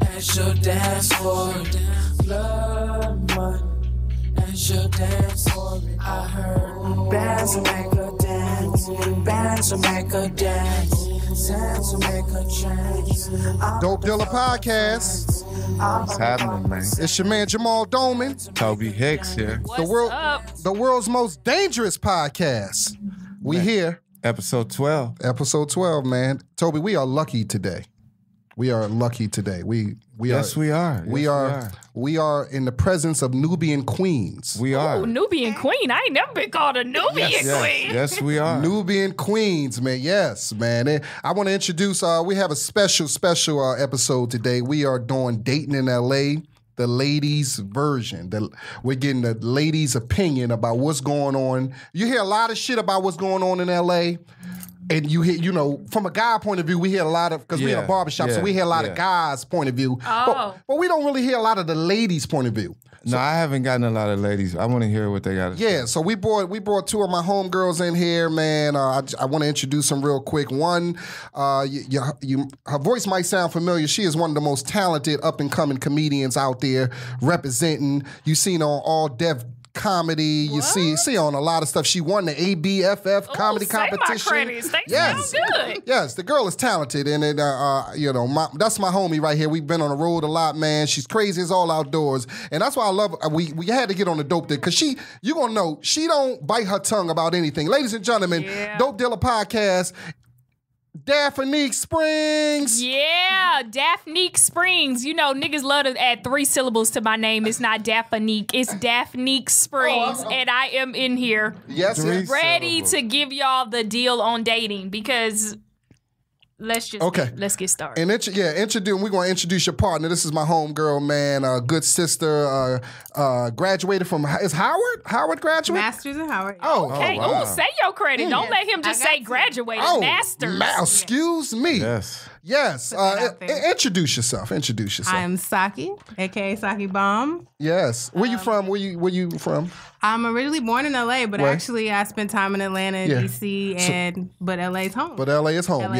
and she'll dance for it. Blood money, and she'll dance for it. I heard bands will make her dance, bands will make her dance, bands will make her change. Dope Dealer Podcast. What's happening, man? It's your man Jamal Doman. Toby Hixx here. The world's most dangerous podcast. We Man. here. Episode 12. Episode 12, man. Toby, we are lucky today. We are lucky today. Yes, we are. We are in the presence of Nubian queens. We are. Ooh, Nubian queen. I ain't never been called a Nubian queen. Yes, we are. Nubian queens, man. Yes, man. And I want to introduce, we have a special episode today. We are doing Dating in LA, the ladies' version. We're getting the ladies' opinion about what's going on. You hear a lot of shit about what's going on in LA. And you hear, from a guy point of view, we hear a lot of, because we're in a barbershop, so we hear a lot of guys' point of view. Oh. But we don't really hear a lot of the ladies' point of view. No, I haven't gotten a lot of ladies. I want to hear what they got to say. Yeah, so we brought two of my homegirls in here, man. I want to introduce them real quick. One, her voice might sound familiar. She is one of the most talented up-and-coming comedians out there representing. You've seen on All Def Comedy. You see on a lot of stuff. She won the ABFF comedy competition. Say my credits. They sound good. Yes, the girl is talented, and that's my homie right here. We've been on the road a lot, man. She's crazy as all outdoors, and that's why I love. We had to get on the Dope Dealer because you gonna know she don't bite her tongue about anything. Ladies and gentlemen, Dope Dealer Podcast. Daphnique Springs. Yeah, Daphnique Springs. You know, niggas love to add 3 syllables to my name. It's not Daphnique. It's Daphnique Springs. And I am in here ready to give y'all the deal on dating because let's get started. And we're going to introduce your partner. This is my homegirl, man, good sister, graduated from, is Howard graduate? Master's in Howard. Oh, okay. wow. Say your credit. Don't let him just say graduated. Master's. Excuse me. Yes. Introduce yourself. I'm Saki, aka Saki Bomb. Yes. Where you from? Where you from? I'm originally born in LA, but actually I spent time in Atlanta and DC, but LA's home. But LA is home.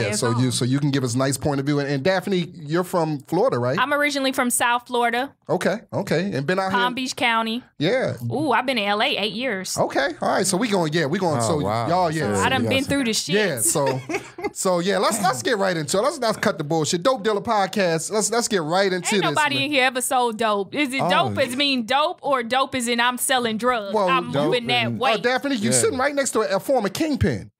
So you can give us a nice point of view. And Daphne, you're from Florida, right? I'm originally from South Florida. Okay. And been out here. Palm Beach County. Yeah. Ooh, I've been in LA 8 years. Okay. All right. So we going. Oh, wow. Y'all. Yeah. I done been through the shit. Yeah. So let's get right into it. Let's not cut the bullshit. Dope Dealer Podcast. Let's get right into this. Ain't nobody in here ever sold dope. Is it dope as mean dope or dope as in I'm selling drugs? Well, I'm moving that way. Daphne, you sitting right next to a former kingpin.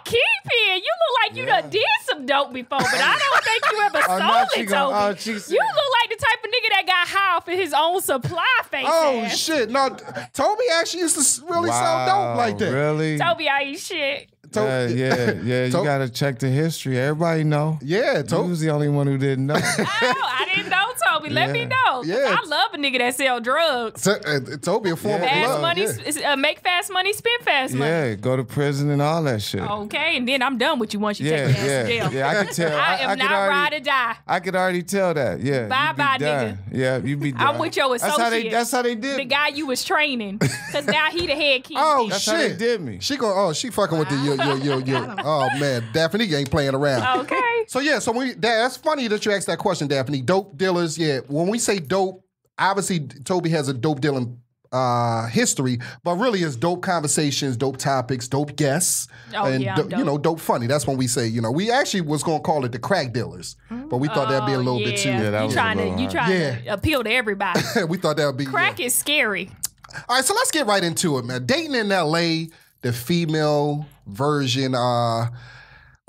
Kingpin, you look like you done did some dope before, but I don't think you ever sold it, Toby. You look like the type of nigga that got high off of his own supply face. Oh, shit. No, Toby actually used to really sell dope like that. Really? Toby, I eat shit. You gotta check the history. Everybody know. Yeah, Toby was the only one who didn't know. I didn't know, Toby. Let me know. Yeah. I love a nigga that sell drugs. Toby a former Fast money, make fast money, spend fast money. Yeah, go to prison and all that shit. Okay, and then I'm done with you once you take your ass to jail. Yeah, I can tell. I am not ride or die. I could already tell that. Yeah. Bye, nigga. Yeah, you be done. I'm with your associate. That's how they did. The guy you was training, because now he the head key. Oh, that's shit. how they did me. She fucking with the oh man, Daphne ain't playing around. Okay. So that's funny that you asked that question, Daphne. Dope dealers, when we say dope, obviously Toby has a dope dealing history, but really it's dope conversations, dope topics, dope guests, dope funny. That's when we say, we actually was gonna call it the crack dealers, but we thought that'd be a little bit too. Yeah, you trying to appeal to everybody. We thought that would be crack is scary. All right, so let's get right into it, man. Dating in LA, the female version. On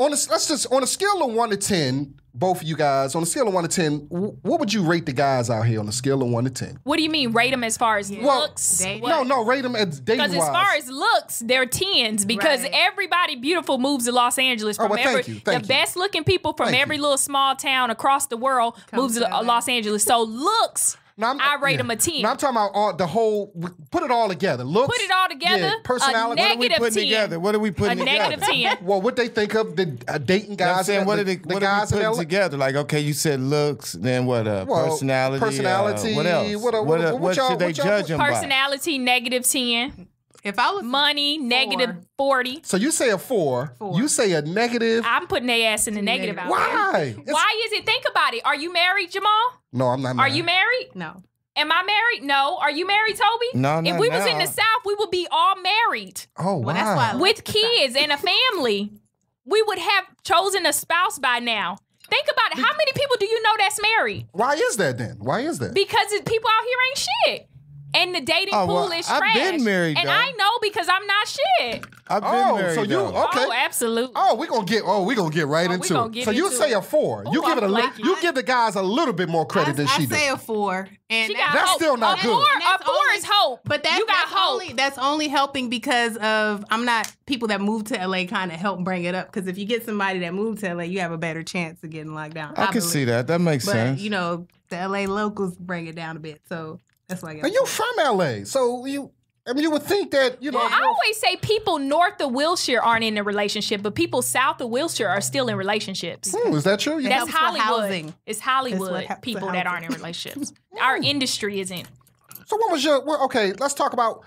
a scale of 1 to 10, both of you guys, on a scale of 1 to 10, what would you rate the guys out here on a scale of 1 to 10? What do you mean, rate them as far as looks? No, rate them as dating-wise. Because as far as looks, they're 10s because everybody beautiful moves to Los Angeles. Thank you. The best-looking people from every little small town across the world moves to Los Angeles. So looks... I rate them a 10. Now I'm talking about the whole, put it all together. Looks. Put it all together. Personality. A negative 10. What are we putting together? A negative 10. Well, what they think of the dating guys. I'm saying, what are we guys putting together? Like, okay, you said looks, then what? Personality. Personality. What else? What should they judge them by? Personality, negative 10. If I was money, negative 40. So you say a 4. You say a negative. I'm putting their ass in the negative out there. Why? Why is it? Think about it. Are you married, Jamal? No, I'm not married. Are you married? No. Am I married? No. Are you married, Toby? No, If we was in the South, we would be all married. Oh, wow. Well, that's why I like with the kids and a family. We would have chosen a spouse by now. Think about it. How many people do you know that's married? Why is that then? Why is that? Because people out here ain't shit. And the dating pool is trash. I've been married, and though. I know because I'm not shit. I've been married. So you okay? Oh, absolutely. We're gonna get right into it. So you say a 4. Ooh, You give it you give the guys a little bit more credit than she I did. say a 4, and that's hope. still not good. A 4 is hope. But you got hope. That's only helping because of people that moved to LA kind of help bring it up. Because if you get somebody that moved to LA, you have a better chance of getting locked down. I can see that. That makes sense. But the LA locals bring it down a bit, so. That's why. And you from LA, so you would think that Well, I always say people north of Wilshire aren't in a relationship, but people south of Wilshire are still in relationships. Is that true? Yeah. That's Hollywood. Housing. It's Hollywood people that aren't in relationships. Our industry isn't. So what was okay? Let's talk about.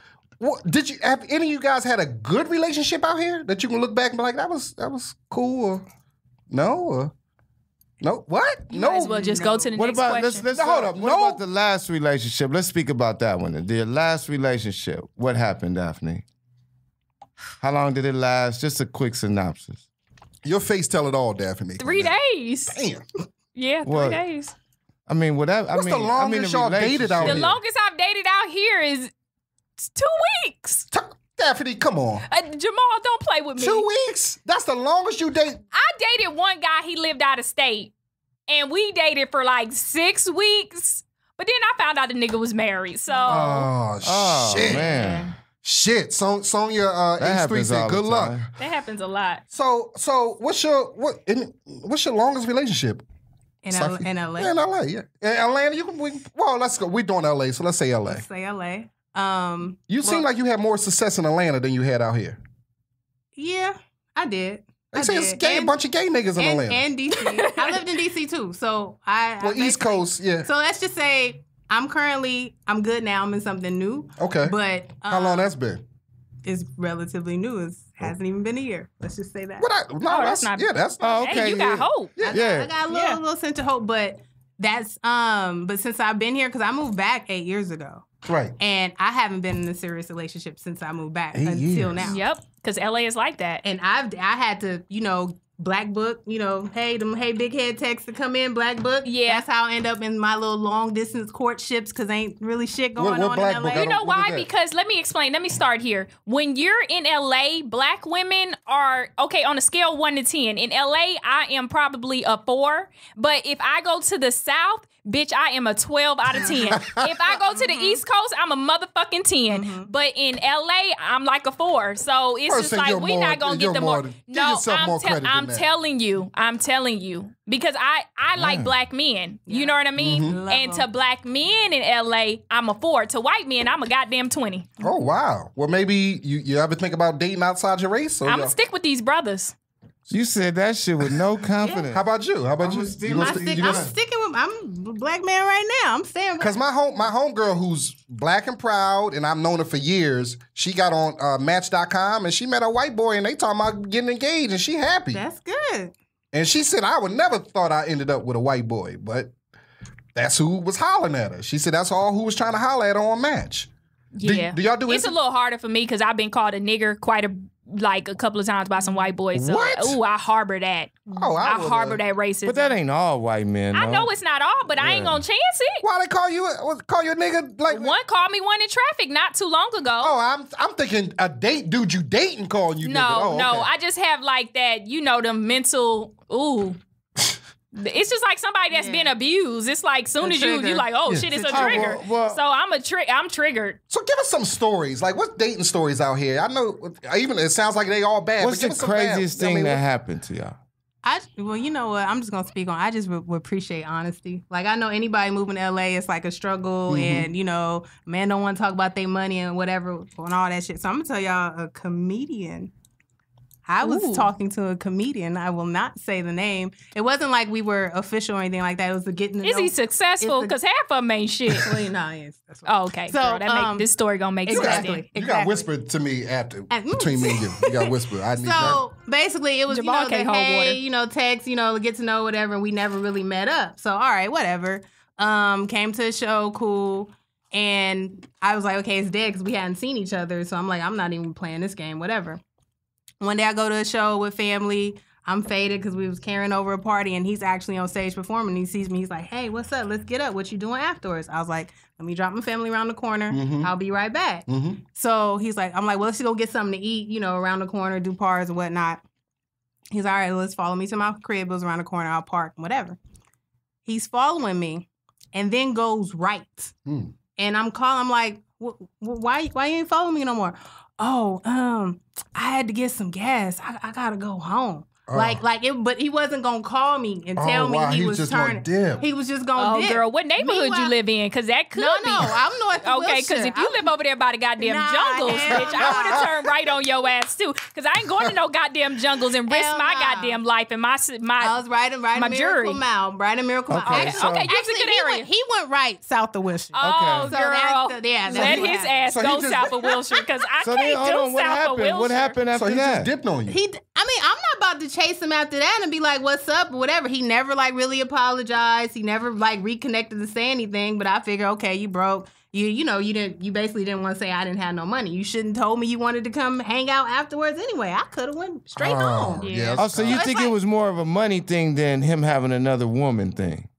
Have any of you guys had a good relationship out here that you can look back and be like that was cool? Or no? Or, no, what? You might as well just go to the next question. Let's hold up. What about the last relationship? Let's speak about that one. The last relationship. What happened, Daphne? How long did it last? Just a quick synopsis. Your face tell it all, Daphne. 3 days. Damn. Yeah, 3 days. I mean, whatever. What's the longest y'all dated out here? The longest I've dated out here is 2 weeks. Daphne, come on. Jamal, don't play with me. 2 weeks? That's the longest you date? I dated one guy, he lived out of state. And we dated for like 6 weeks. But then I found out the nigga was married, so. Oh, shit. Man. Shit. Sonya H3 said good luck. That happens a lot. So what's your longest relationship? In LA. Yeah, in LA, yeah. In Atlanta, let's go. We're doing LA, so let's say LA. Let's say LA. You seem like you had more success in Atlanta than you had out here. Yeah, I did. They say it's a bunch of gay niggas in Atlanta. And DC. I lived in DC too, so East Coast, yeah. So let's just say I'm good now. I'm in something new. Okay. But how long that's been? It's relatively new. It hasn't even been a year. Let's just say that. That's not. Yeah, that's not. Okay, you got hope. Yeah. I got a little sense of hope, but that's but since I've been here, because I moved back 8 years ago. Right. And I haven't been in a serious relationship since I moved back until now. Yep. Because LA is like that. And I had to, black book, hey, big head texts to come in, black book. Yeah. That's how I end up in my little long distance courtships because ain't really shit going on in LA. You know why? Because let me explain. Let me start here. When you're in LA, black women are, on a scale 1 to 10. In LA, I am probably a 4. But if I go to the South, bitch, I am a 12 out of 10. If I go to the East Coast, I'm a motherfucking 10. Mm-hmm. But in LA, I'm like a 4. So it's just like, we're not going to get the more. No, I'm telling you. Because I like black men. Yeah. You know what I mean? Mm-hmm. And to black men in LA, I'm a 4. To white men, I'm a goddamn 20. Oh, wow. Well, maybe you ever think about dating outside your race? I'm going to stick with these brothers. You said that shit with no confidence. Yeah. How about you? I'm sticking with. I'm a black man right now. I'm staying. Because my homegirl who's black and proud, and I've known her for years. She got on Match.com and she met a white boy, and they talking about getting engaged, and she happy. That's good. And she said, I would never thought I ended up with a white boy, but that's who was hollering at her. She said that's all who was trying to holler at her on Match. Yeah. Do y'all do it? It's a little harder for me because I've been called a nigger quite a couple of times by some white boys. So, I harbor that. Oh, I harbor that racism. But that ain't all white men. I know it's not all, but I ain't gonna chance it. Why they call you a nigga? Like one called me one in traffic not too long ago. Oh, I'm thinking a dude you dating calling you nigga. No, I just have like that. The mental. Ooh. It's just like somebody that's been abused. It's like soon as you like, shit, it's a trigger. So I'm triggered. So give us some stories. Like, what's dating stories out here? I know, even it sounds like they all bad. What's the craziest thing that happened to y'all? Well, you know what? I'm just gonna speak on. I just would appreciate honesty. Like, I know anybody moving to LA, it's like a struggle, and man don't want to talk about their money and whatever and all that shit. So I'm gonna tell y'all a comedian. I was talking to a comedian. I will not say the name. It wasn't like we were official or anything like that. It was a getting to know. Is he successful? Because half of them ain't shit. Well, no, he is. Oh, okay. So this story gonna make sense. You got whispered to me between me and you. You got whispered. I need that. Basically, it was text, get to know whatever. And we never really met up. So all right, whatever. Came to the show, cool. And I was like, okay, it's dead because we hadn't seen each other. So I'm like, I'm not even playing this game, whatever. One day I go to a show with family. I'm faded because we was carrying over a party, and he's actually on stage performing. He sees me. He's like, hey, what's up? Let's get up. What you doing afterwards? I was like, let me drop my family around the corner. I'll be right back. So he's like, I'm like, well, let's go get something to eat, you know, around the corner, do bars and whatnot. He's all right, let's follow me to my crib. It was around the corner. I'll park, whatever. He's following me and then goes right. And I'm calling, I'm like, why you ain't following me no more? Oh, I had to get some gas. I gotta go home. But he wasn't gonna call me and tell me he was just turning. dip. He was just gonna dip. Girl, what neighborhood you live in? Because that could be. No, I'm North Okay, because if you live over there by the goddamn jungles, bitch, I would have turned right on your ass too. Because I ain't going to no goddamn jungles and risk my goddamn life and my I was right in Miracle Mile. Right in Miracle Mile. Okay, Actually, that's a good area. He went right south of Wilshire. Oh, Okay. girl. Let his ass go south of Wilshire because I can't do south of Wilshire. What happened after So he that? just dipped on you. I'm not about to chase him after that and be like, what's up or whatever. He never like really apologized. He never like reconnected to say anything. But I figure, okay, you broke. You basically didn't want to say I didn't have no money. You shouldn't told me you wanted to come hang out afterwards anyway. I could have went straight home. Yeah. Oh, so you think it was more of a money thing than him having another woman thing?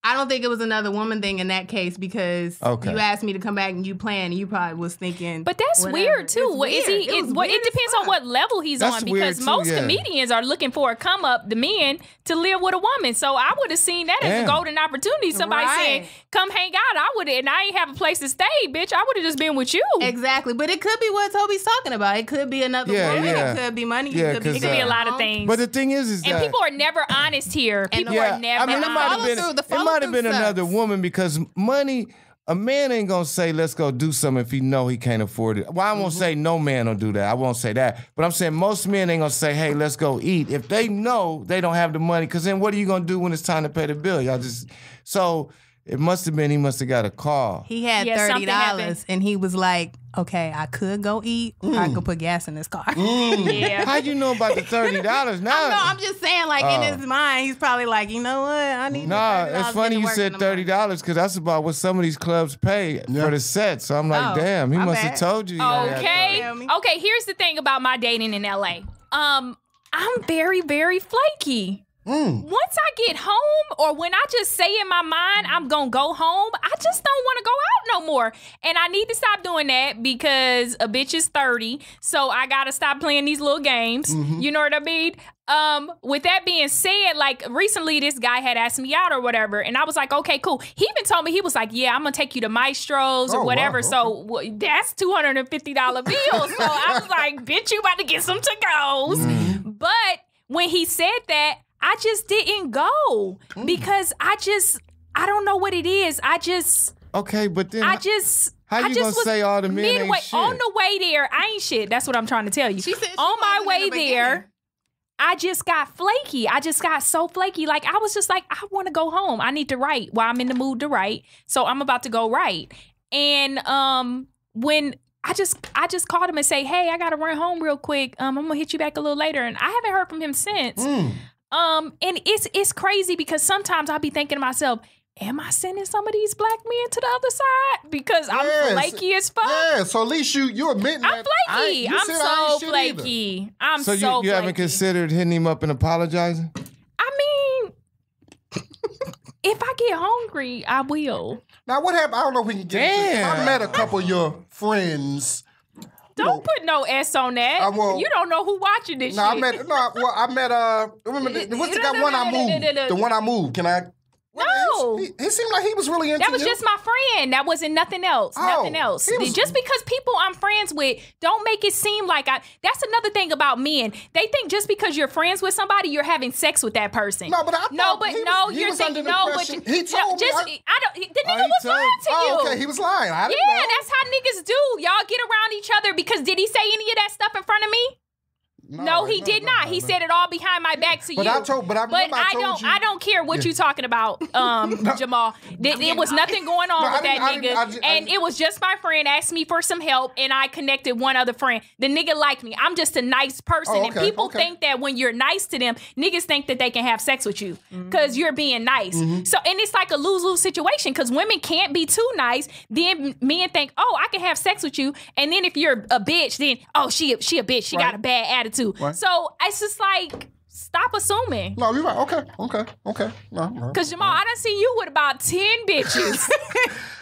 I don't think it was another woman thing in that case because you asked me to come back and you planned and you probably was thinking. But that's whatever. weird too. What is he? It depends on what level he's That's on because weird, too, most comedians are looking for a come up, the men, to live with a woman. So I would have seen that as a golden opportunity. Somebody saying, "Come hang out," I would, and I ain't have a place to stay, bitch. I would have just been with you. Exactly, but it could be what Toby's talking about. It could be another woman. It could be money. Yeah, it could be a lot of things. But the thing is and that people are never honest here. People are never. I mean, it might have been another woman because money. A man ain't gonna say, let's go do something if he know he can't afford it. Well, I won't say no man will do that. I won't say that. But I'm saying most men ain't gonna say, hey, let's go eat. If they know they don't have the money, because then what are you gonna do when it's time to pay the bill? So it must have been, he must have got a call. He had $30 and he was like, okay, I could go eat or I could put gas in this car. Yeah. How you know about the $30 now? I'm just saying, like, in his mind, he's probably like, you know what? I need $30 it's funny you said $30 because that's about what some of these clubs pay for the set. So I'm like, damn, he must have told you. Okay, here's the thing about my dating in LA. I'm very, very flaky. Once I get home or when I just say in my mind I'm gonna go home, I just don't want to go out no more. And I need to stop doing that because a bitch is 30, so I gotta stop playing these little games. You know what I mean? With that being said, like recently this guy had asked me out or whatever, and I was like, okay, cool. He even told me, he was like, yeah, I'm gonna take you to Maestro's or whatever. Wow, okay. So that's $250 bills. So I was like, bitch, you about to get some to-goes. But when he said that, I just didn't go because I don't know what it is. Okay, but then how you gonna say all the men ain't shit? On the way there, I ain't shit. That's what I'm trying to tell you. She said on my way there, I just got flaky. I just got so flaky. Like I was just like, I want to go home. I need to write. Well, I'm in the mood to write, so I'm about to go write. And when I just called him and say, hey, I gotta run home real quick. I'm gonna hit you back a little later, and I haven't heard from him since. And it's crazy because sometimes I'll be thinking to myself, am I sending some of these black men to the other side? Because I'm flaky as fuck. Yeah, so at least you admitting I'm flaky. I'm so flaky. I'm so flaky. You haven't considered hitting him up and apologizing? I mean, if I get hungry, I will. Now, what happened? I don't know if we can get into it. I met a couple of your friends. Don't put no S on that. You don't know who watching this shit. I met remember what's the guy one I moved? The one I moved. Can I? No. He seemed like he was really into That was just my friend. That wasn't nothing else. Nothing else. Just because people I'm friends with don't make it seem like that's another thing about men. They think just because you're friends with somebody, you're having sex with that person. No, but I thought you're thinking he told me. The nigga was lying to you. Oh, okay, he was lying. I didn't know. That's how niggas do. Y'all get around each other because did he say any of that stuff in front of me? No, he did not. He said it all behind my back to you. I told you. I don't care what you talking about, Jamal. It was nothing going on with that nigga. And it was just my friend asked me for some help, and I connected one other friend. The nigga liked me. I'm just a nice person. And people think that when you're nice to them, niggas think that they can have sex with you because you're being nice. So, and it's like a lose-lose situation because women can't be too nice. Then men think, oh, I can have sex with you. And then if you're a bitch, then, oh, she a bitch. She got a bad attitude. Right. So it's just like, stop assuming. No, you're right. Okay. Because Jamal, I done seen you with about 10 bitches.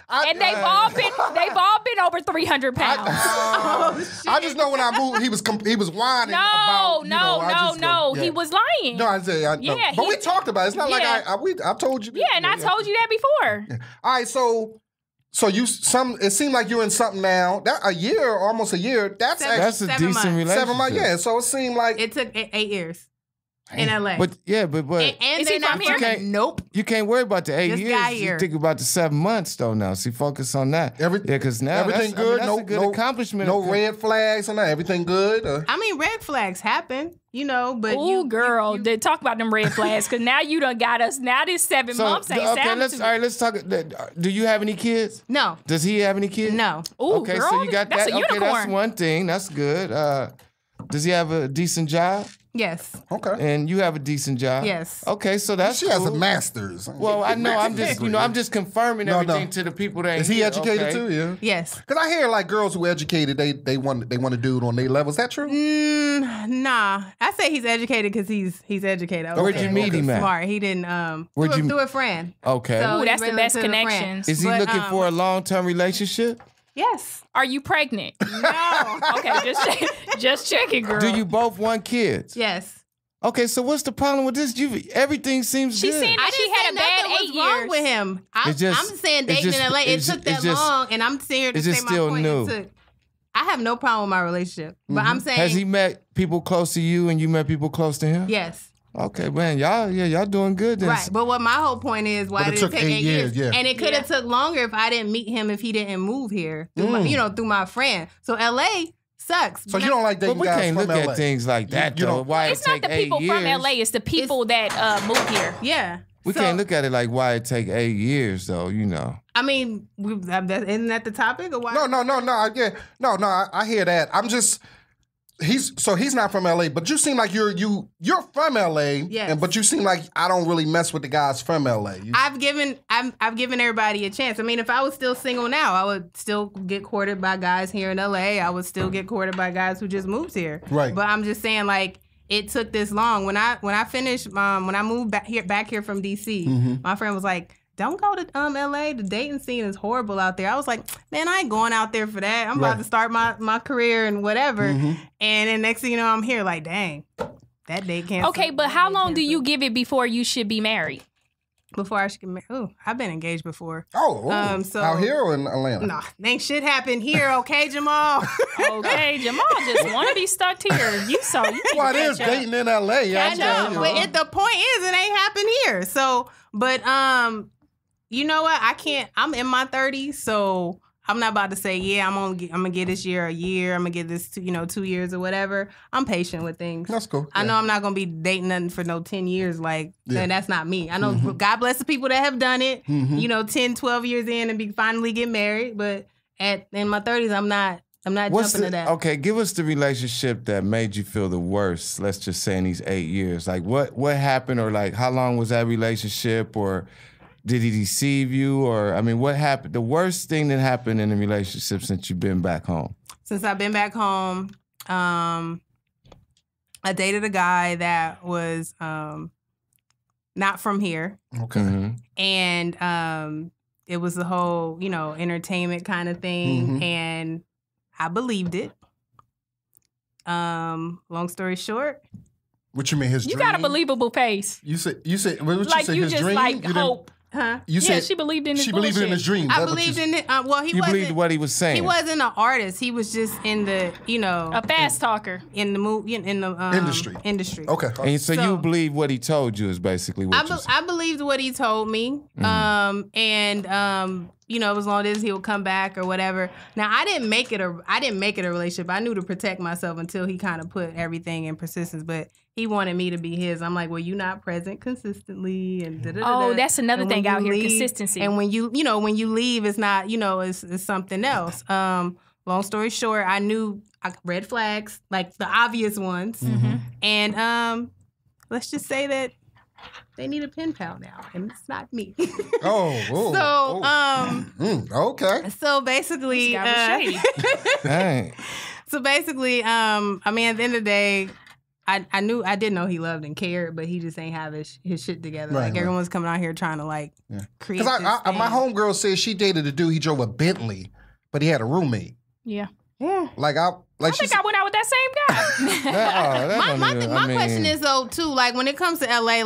And they've all been over 300 pounds. I just know when I moved, he was whining about. No. He was lying. No, I said, but we talked about it. It's not like I told you. Yeah, and I told you that before. Yeah. All right, so it seemed like you're in something now. That almost a year. That's a decent relationship. 7 months. Yeah, so it seemed like it took 8 years. In LA. But and is he from here? Nope. You can't worry about the 8 years. You think about the 7 months though now. See, focus on that. Because now everything good. That's a good accomplishment. No red flags and that. Everything good. I mean, red flags happen, but girl, they talk about them red flags because now you done got us. Now this 7 months ain't let's talk. Do you have any kids? No. Does he have any kids? No. Okay, girl, so you got that's that. A unicorn. That's one thing. That's good. Does he have a decent job? Yes. Okay. And you have a decent job? Yes. Okay, so that's She has a master's. Well, I know. I'm just confirming everything to the people that ain't Is he educated too? Yeah. Yes. Because I hear like girls who are educated, they want a dude on their level. Is that true? Nah. I say he's educated because he's educated. Where'd you meet him at? Smart. He didn't. Through a friend. Okay. So that's the best connections. Is he looking for a long-term relationship? Yes. Are you pregnant? No. Okay, just checking, girl. Do you both want kids? Yes. Okay, so what's the problem with this? Everything seems good. She's saying that she had a bad 8 years. Wrong with him. I'm saying dating in LA. It took that long, and I'm here to say my point. I have no problem with my relationship, but I'm saying, has he met people close to you, and you met people close to him? Yes. Okay, man, y'all doing good then. Right, but what my whole point is, why did it take 8 years? Yeah. And it could have took longer if I didn't meet him, if he didn't move here, through my friend. So LA sucks. So you don't like dating guys from LA? But we can't look at things like that, though. Why it's not the people from LA, it's the people that move here. Yeah. We can't look at it like why it take 8 years, though, I mean, isn't that the topic? Or why? No. Yeah. No, I hear that. I'm just... He's not from LA, but you seem like you're from LA. Yes. But you seem like I don't really mess with the guys from LA. I've given everybody a chance. I mean, if I was still single now, I would still get courted by guys here in LA. I would still get courted by guys who just moved here. Right. But I'm just saying, like, it took this long. When I finished, when I moved back here from DC, my friend was like, don't go to LA. The dating scene is horrible out there. I was like, man, I ain't going out there for that. I'm about to start my career and whatever. And then next thing you know, I'm here like, dang, that date canceled. Okay, but how long do you give it before you should be married? Before I should get married? Oh, I've been engaged before. So out here or in Atlanta? Nah, ain't shit happened here, okay, Jamal? Okay, Jamal just want to be stuck here. You well, it is dating in LA. I know, but the point is, it ain't happened here. So, but you know what? I'm in my 30s, so I'm not about to say, yeah, I'm gonna get this year a year. I'm gonna get this 2 years or whatever. I'm patient with things. That's cool. I know I'm not gonna be dating nothing for no 10 years. Like, that's not me. I know God bless the people that have done it. 10, 12 years in and finally get married. But in my 30s, I'm not jumping to that. Okay, give us the relationship that made you feel the worst. Let's just say in these 8 years, like what happened, or like how long was that relationship, or did he deceive you? Or, I mean, what happened? The worst thing that happened in the relationship since you've been back home? Since I've been back home, I dated a guy that was not from here. Okay. And it was the whole, entertainment kind of thing. And I believed it. Long story short. What you mean, his dream? You got a believable face. You said what like you say, you his just dream? like hope. Huh? You said she believed in his She believed in his dream. I believed in it. You believed what he was saying. He wasn't an artist. He was just in the, a fast talker in the movie in the industry. Okay. And so you believe what he told you is basically what I believed what he told me. as long as he would come back or whatever. Now I didn't make it a relationship. I knew to protect myself until he kind of put everything in persistence. But he wanted me to be his. I'm like, well, you're not present consistently, and oh, that's another thing out here, consistency. And when you leave, it's not, it's something else. Long story short, I knew red flags, like the obvious ones, and let's just say that. They need a pen pal now, and it's not me. Okay. So basically, so basically, I mean, at the end of the day, I didn't know he loved and cared, but he just ain't have his shit together. Right. Everyone's coming out here trying to create. Because my homegirl said she dated a dude. He drove a Bentley, but he had a roommate. Yeah. Yeah. I think I went out with that same guy. My question is though too, when it comes to LA,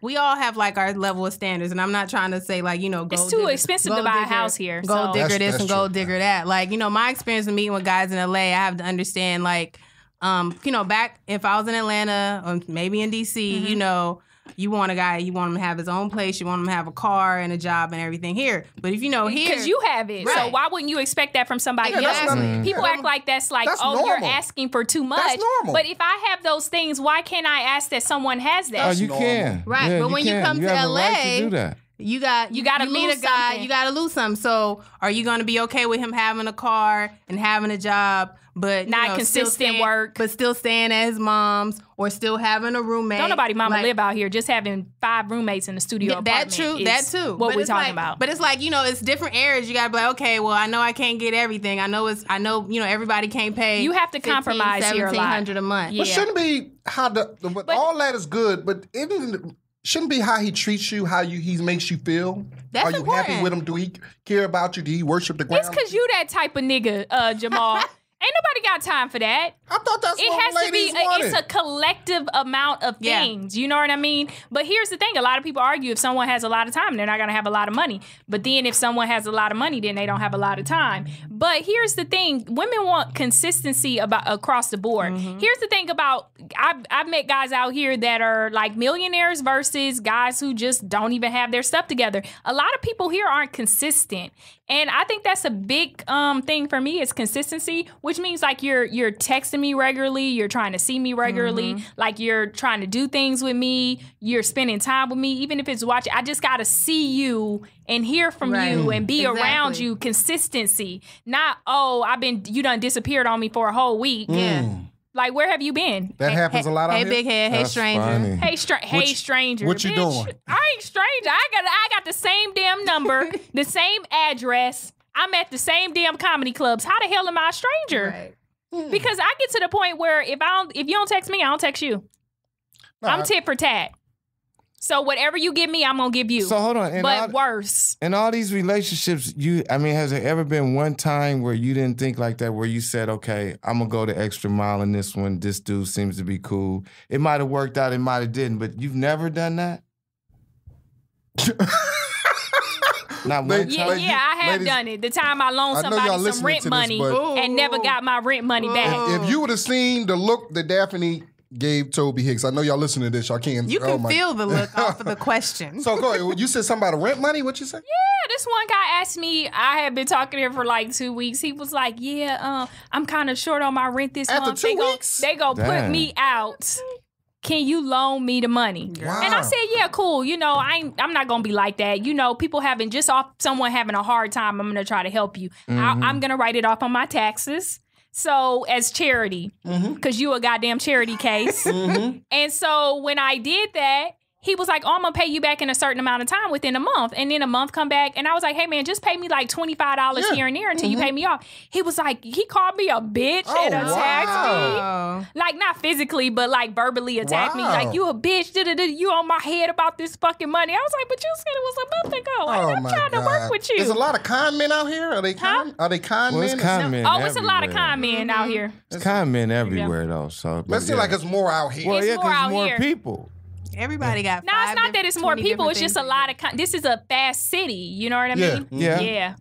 we all have our level of standards, and I'm not trying to say it's too expensive to buy a house here. Gold digger this and gold digger that. My experience of meeting with guys in LA, I have to understand back if I was in Atlanta or maybe in DC, you want a guy, you want him to have his own place, you want him to have a car and a job and everything here. But if here, because you have it, right. So why wouldn't you expect that from somebody else? People act like that's normal. You're asking for too much. That's normal. But if I have those things, why can't I ask that someone has that? Oh, you can. Right, yeah, but when you come to LA, right to do that. You got to meet a guy. Something. You got to lose something. So, are you going to be okay with him having a car and having a job, but not consistent work, but still staying at his mom's, or still having a roommate? Don't nobody mama live out here. Just having 5 roommates in the studio apartment. That too. What we're talking about. But it's it's different areas. You got to be like, okay, well, I know I can't get everything. I know everybody can't pay. You have to compromise here a lot. $1,700 a month. Yeah. But shouldn't be how all that is good, but shouldn't be how he treats you, how he makes you feel. That's Are you important. happy with him? Do he care about you? Do he worship the ground? It's because you that type of nigga, Jamal. Ain't nobody got time for that. I thought that's what ladies wanted. It's a collective amount of things. You know what I mean? But here's the thing. A lot of people argue if someone has a lot of time, they're not going to have a lot of money. But then if someone has a lot of money, then they don't have a lot of time. But here's the thing. Women want consistency across the board. Mm-hmm. Here's the thing about, I've met guys out here that are millionaires versus guys who just don't even have their stuff together. A lot of people here aren't consistent. And I think that's a big thing for me is consistency, which means you're texting me regularly, you're trying to see me regularly, you're trying to do things with me, you're spending time with me, even if it's watching. I just got to see you and hear from you and be around you. Consistency, not you done disappeared on me for a whole week. Yeah. Where have you been? That happens a lot out here. Hey, big head. Hey, stranger. Funny. Hey, stranger. What you bitch, doing? I ain't stranger. I got the same damn number, the same address. I'm at the same damn comedy clubs. How the hell am I a stranger? Right. Because I get to the point where if you don't text me, I don't text you. I'm tit for tat. So whatever you give me, I'm gonna give you. So hold on, but worse. In all these relationships, has there ever been one time where you didn't think like that, where you said, "Okay, I'm gonna go the extra mile in this one. This dude seems to be cool. It might have worked out, it might have didn't, but you've never done that." Not one time. Yeah, I have done it. The time I loaned somebody some rent money and never got my rent money back. If you would have seen the look that Daphne gave Tobe Hixx, I know y'all listening to this. Y'all can't. You can feel the look off of the question. So go ahead. You said something about rent money. What you say? Yeah, this one guy asked me. I had been talking to him for 2 weeks. He was like, "Yeah, I'm kind of short on my rent this month. After 2 weeks, they go put me out. Can you loan me the money?" Wow. And I said, "Yeah, cool. I'm not gonna be like that. People someone having a hard time. I'm gonna try to help you. I'm gonna write it off on my taxes." So as charity, because you a goddamn charity case. And so when I did that, he was like, "Oh, I'm gonna pay you back in a certain amount of time within a month." And then a month come back, and I was like, "Hey man, just pay me $25 here and there until you pay me off." He was like, he called me a bitch and attacked me, not physically, but verbally attacked me, like, "You a bitch, you on my head about this fucking money." I was like, "But you said it was a month ago. I'm trying to work with you." There's a lot of con men out here. Are they con? Are they con men? It's con men. It's a lot of con men out here. It's con men everywhere though. So let's say it's more out here. Well, it's more out more here. People. Everybody got. No, it's not that it's more people. It's just a lot of. This is a fast city. You know what I mean? Yeah.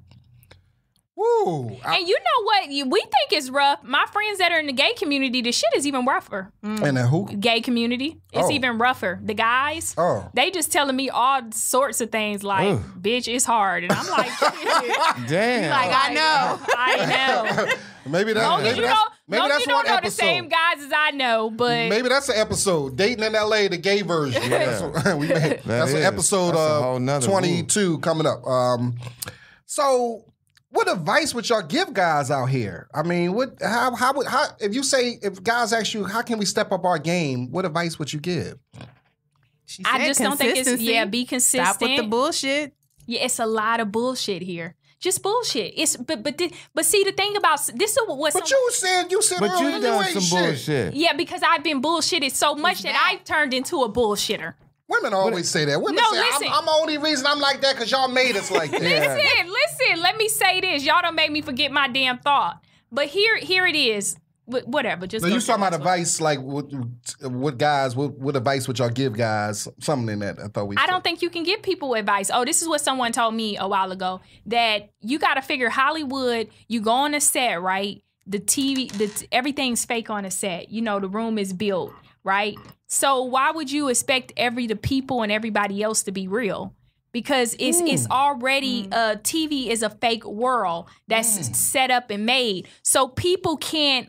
Woo. And you know what? We think is rough. My friends that are in the gay community, the shit is even rougher. And the who? Gay community. It's even rougher. The guys, they just telling me all sorts of things like, bitch, it's hard. And I'm like, damn. Like, I know. Maybe that's you don't know the same guys as I know, but maybe that's an episode. Dating in LA, the gay version. That's an episode 22 coming up. So what advice would y'all give guys out here? I mean, how if guys ask you how can we step up our game, what advice would you give? I just don't think it's be consistent. Stop with the bullshit. Yeah, it's a lot of bullshit here. Just bullshit. It's but see the thing about this is what. But you said but earlier you done some bullshit. Yeah, because I've been bullshitted so much that I've turned into a bullshitter. Women always say that. Women say, I'm the only reason I'm like that because y'all made us like that. Listen, let me say this. Y'all done made me forget my damn thought. But here it is. Whatever. Just you talking about advice, like what guys, what advice would y'all give guys? Something in that I thought we. I don't think you can give people advice. Oh, this is what someone told me a while ago, that you got to figure Hollywood. You go on a set, right? The TV, everything's fake on a set. You know, the room is built, right? So why would you expect the people and everybody else to be real? Because it's already TV is a fake world that's set up and made. So people can't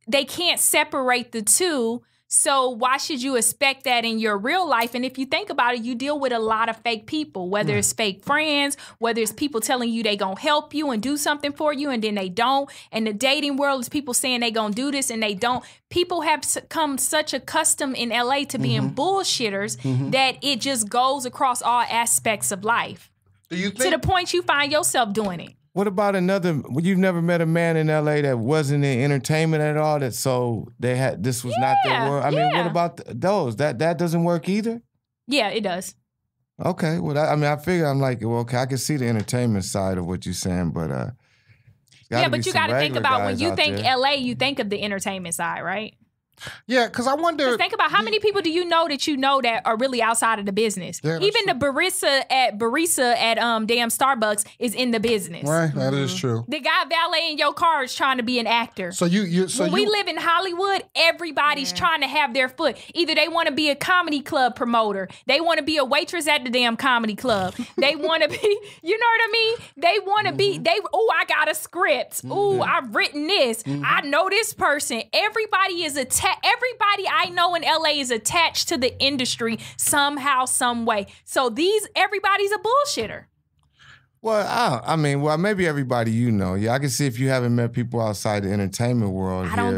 they can't separate the two. So why should you expect that in your real life? And if you think about it, you deal with a lot of fake people, whether it's fake friends, whether it's people telling you they gonna help you and do something for you and then they don't. And the dating world is people saying they gonna do this and they don't. People have become such accustomed in LA to being bullshitters that it just goes across all aspects of life. Do you think? To the point you find yourself doing it. What about you've never met a man in LA that wasn't in entertainment at all, this was not their world? I mean, what about those? That doesn't work either? Yeah, it does. Okay, well, I figure I'm like, well, okay, I can see the entertainment side of what you're saying, but but you got to think about when you think LA, you think of the entertainment side, right? Yeah, because I wonder. Think about how many people do you know that are really outside of the business. Yeah, even the barista at damn Starbucks is in the business. Right, that is true. The guy valeting your car is trying to be an actor. We live in Hollywood, everybody's trying to have their foot. Either they want to be a comedy club promoter, they want to be a waitress at the damn comedy club. They want to be, you know what I mean? They want to be. I got a script. I've written this. I know this person. Everybody is everybody I know in LA is attached to the industry somehow, some way. So everybody's a bullshitter. Well, maybe everybody you know. Yeah, I can see if you haven't met people outside the entertainment world. I don't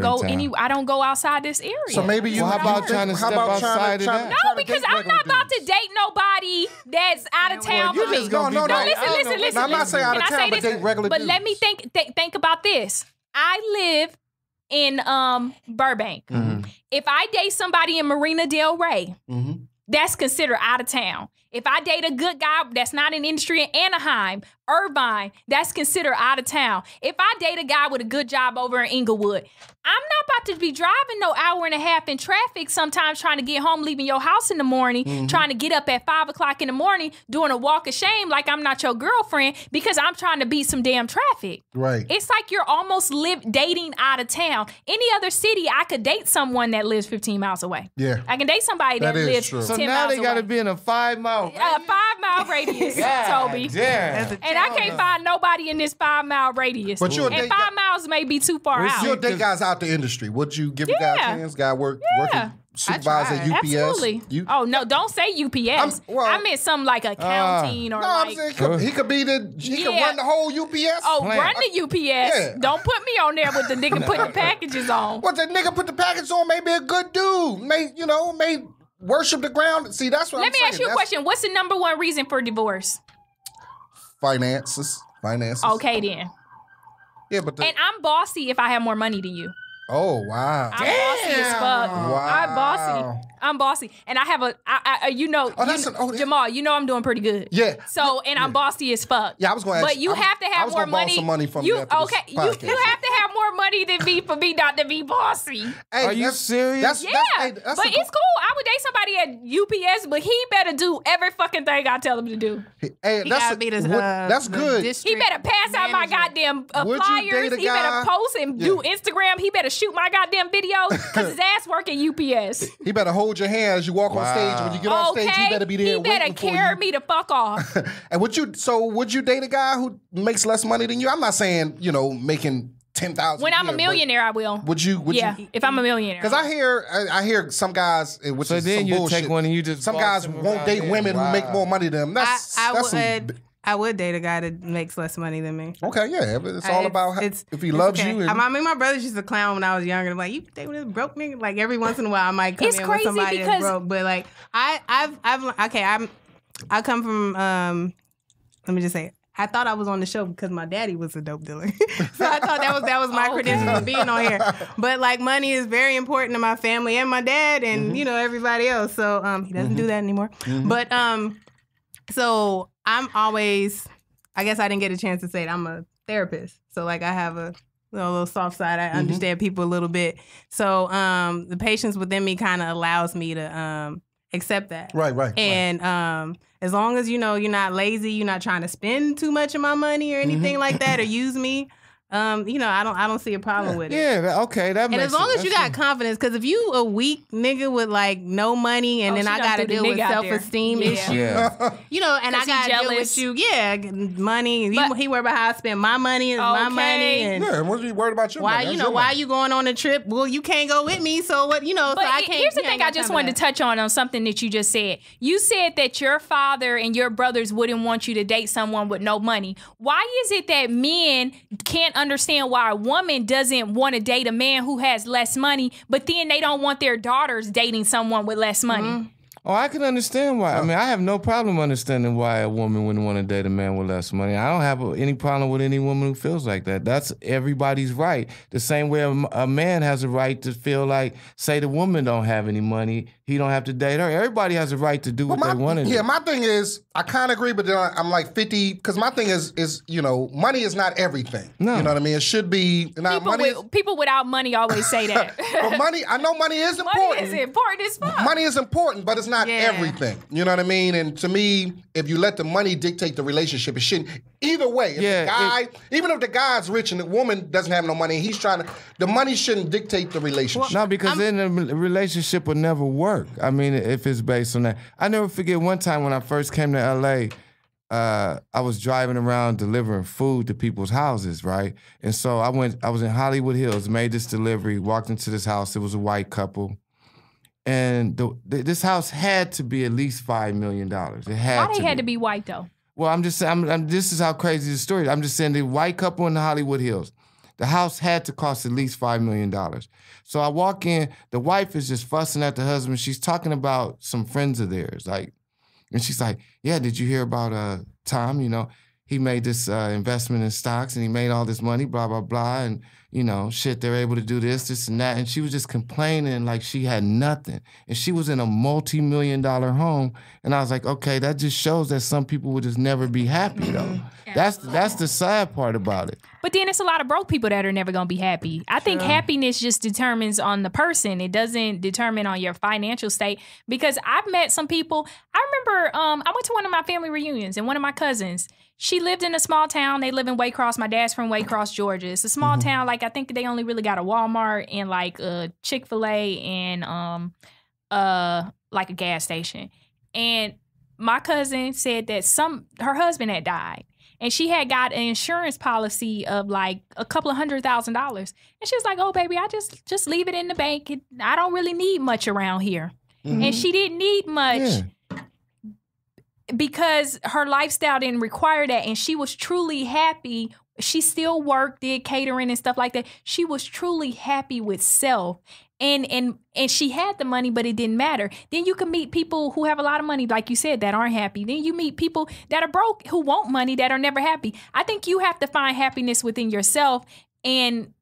go outside this area. So maybe you. How about trying to step outside of that? No, because I'm not about to date nobody that's out of town. You just gonna know that. Listen. I'm not saying out of town, but date regular dudes. But let me think about this. I live in Burbank. If I date somebody in Marina Del Rey, that's considered out of town. If I date a good guy that's not in industry in Anaheim, Irvine, that's considered out of town. If I date a guy with a good job over in Inglewood, I'm not about to be driving no hour and a half in traffic sometimes trying to get home, leaving your house in the morning, trying to get up at 5 o'clock in the morning, doing a walk of shame like I'm not your girlfriend because I'm trying to beat some damn traffic. Right. It's like you're almost dating out of town. Any other city, I could date someone that lives 15 miles away. Yeah. I can date somebody that lives 10 miles away. So now they got to be in a 5-mile radius? 5-mile radius, Toby. Damn. And I can't find nobody in this 5-mile radius. But and 5 miles may be too far out. You'll date guys out the industry. Would you give a guy a chance? Guy working supervisor at UPS? Absolutely. No, don't say UPS. I meant something like accounting or I'm saying he could be he could run the whole UPS. Run the UPS. Yeah. Don't put me on there with the nigga putting the packages on. What the nigga put the package on may be a good dude. May worship the ground. See, that's what Let me ask you a question. What's the number one reason for divorce? Finances. Okay, then. Yeah, but and I'm bossy if I have more money than you. Oh, wow. I'm bossy as fuck. Wow. I'm bossy, and I have Jamal, you know I'm doing pretty good. Yeah. So, and I'm bossy as fuck. Yeah, I was going to But you have to have more money. Some money from you after okay? This you have to have more money than me for me not to be bossy. Hey, are you serious? Yeah, but it's cool. I would date somebody at UPS, but he better do every fucking thing I tell him to do. Hey, that's good. He better pass out my goddamn flyers. He better post and do Instagram. He better shoot my goddamn videos because his ass work at UPS. He better hold your hand as you walk on stage. When you get on stage, he better be there. He better carry me the fuck off. And would you date a guy who makes less money than you? I'm not saying making 10,000. When I'm a millionaire, I will. Would you? If I'm a millionaire. Because I hear some guys, which is then some you bullshit. Take one and you just some guys won't date women who make more money than them. I would date a guy that makes less money than me. Okay, yeah. It's all about if he loves you. My brothers used to clown when I was younger. Like, you date with this broke nigga? Like, every once in a while, I might come in with somebody that's broke. But like, I come from. Let me just say, I thought I was on the show because my daddy was a dope dealer. So I thought that was my credentials for being on here. But like, money is very important to my family and my dad and everybody else. So he doesn't do that anymore. But so I'm always, I guess I didn't get a chance to say it. I'm a therapist. So like, I have a little soft side. I understand people a little bit. So the patience within me kind of allows me to accept that. Right. And as long as you're not lazy, you're not trying to spend too much of my money or anything like that, or use me. I don't see a problem with it. Yeah, okay, that makes sense. And as long as you got confidence, because if you a weak nigga with like no money, and then I got to deal with self-esteem issues, and I got to deal with you, money. He worried about how I spend my money, is my money, and what are you worried about your money? Why you going on a trip? Well, you can't go with me, so what? So I can't. Here's the thing: I just wanted to touch on something that you just said. You said that your father and your brothers wouldn't want you to date someone with no money. Why is it that men can't understand why a woman doesn't want to date a man who has less money, but then they don't want their daughters dating someone with less money? Oh, I can understand why. I mean, I have no problem understanding why a woman wouldn't want to date a man with less money. I don't have any problem with any woman who feels like that. That's everybody's right. The same way a man has a right to feel like, say the woman don't have any money, he don't have to date her. Everybody has a right to do what they want to do. Yeah, my thing is, I kind of agree, but then I'm like 50, because my thing is money is not everything. No. You know what I mean? It should be. People without money always say that. But I know money is important. Money is important as fuck. Money is important, but it's not everything. You know what I mean? And to me, if you let the money dictate the relationship, it shouldn't. Either way, even if the guy's rich and the woman doesn't have no money, the money shouldn't dictate the relationship. No, because then the relationship would never work. I mean, if it's based on that. I never forget one time when I first came to LA, I was driving around delivering food to people's houses, right? And so I was in Hollywood Hills, made this delivery, walked into this house. It was a white couple. And this house had to be at least $5 million. It had Why they had to be white, though? Well, I'm just saying, this is how crazy the story is. I'm just saying the white couple in the Hollywood Hills. The house had to cost at least $5 million. So I walk in, the wife is just fussing at the husband. She's talking about some friends of theirs. And she's like, yeah, did you hear about Tom? He made this investment in stocks and he made all this money, blah, blah, blah. And, they're able to do this and that. And she was just complaining like she had nothing. And she was in a multi-million-dollar home. And I was like, okay, that just shows that some people would just never be happy, though. That's the sad part about it. But then it's a lot of broke people that are never going to be happy. I think happiness just determines on the person. It doesn't determine on your financial state. Because I've met some people. I remember I went to one of my family reunions and one of my cousins, she lived in a small town. They live in Waycross. My dad's from Waycross, Georgia. It's a small town. Like, I think they only really got a Walmart and like a Chick-fil-A and like a gas station. And my cousin said that her husband had died. And she had got an insurance policy of like a couple of $100,000. And she was like, oh, baby, I just leave it in the bank. I don't really need much around here. And she didn't need much because her lifestyle didn't require that. And she was truly happy. She still worked, did catering and stuff like that. She was truly happy with self. And she had the money, but it didn't matter. Then you can meet people who have a lot of money, like you said, that aren't happy. Then you meet people that are broke who want money that are never happy. I think you have to find happiness within yourself. And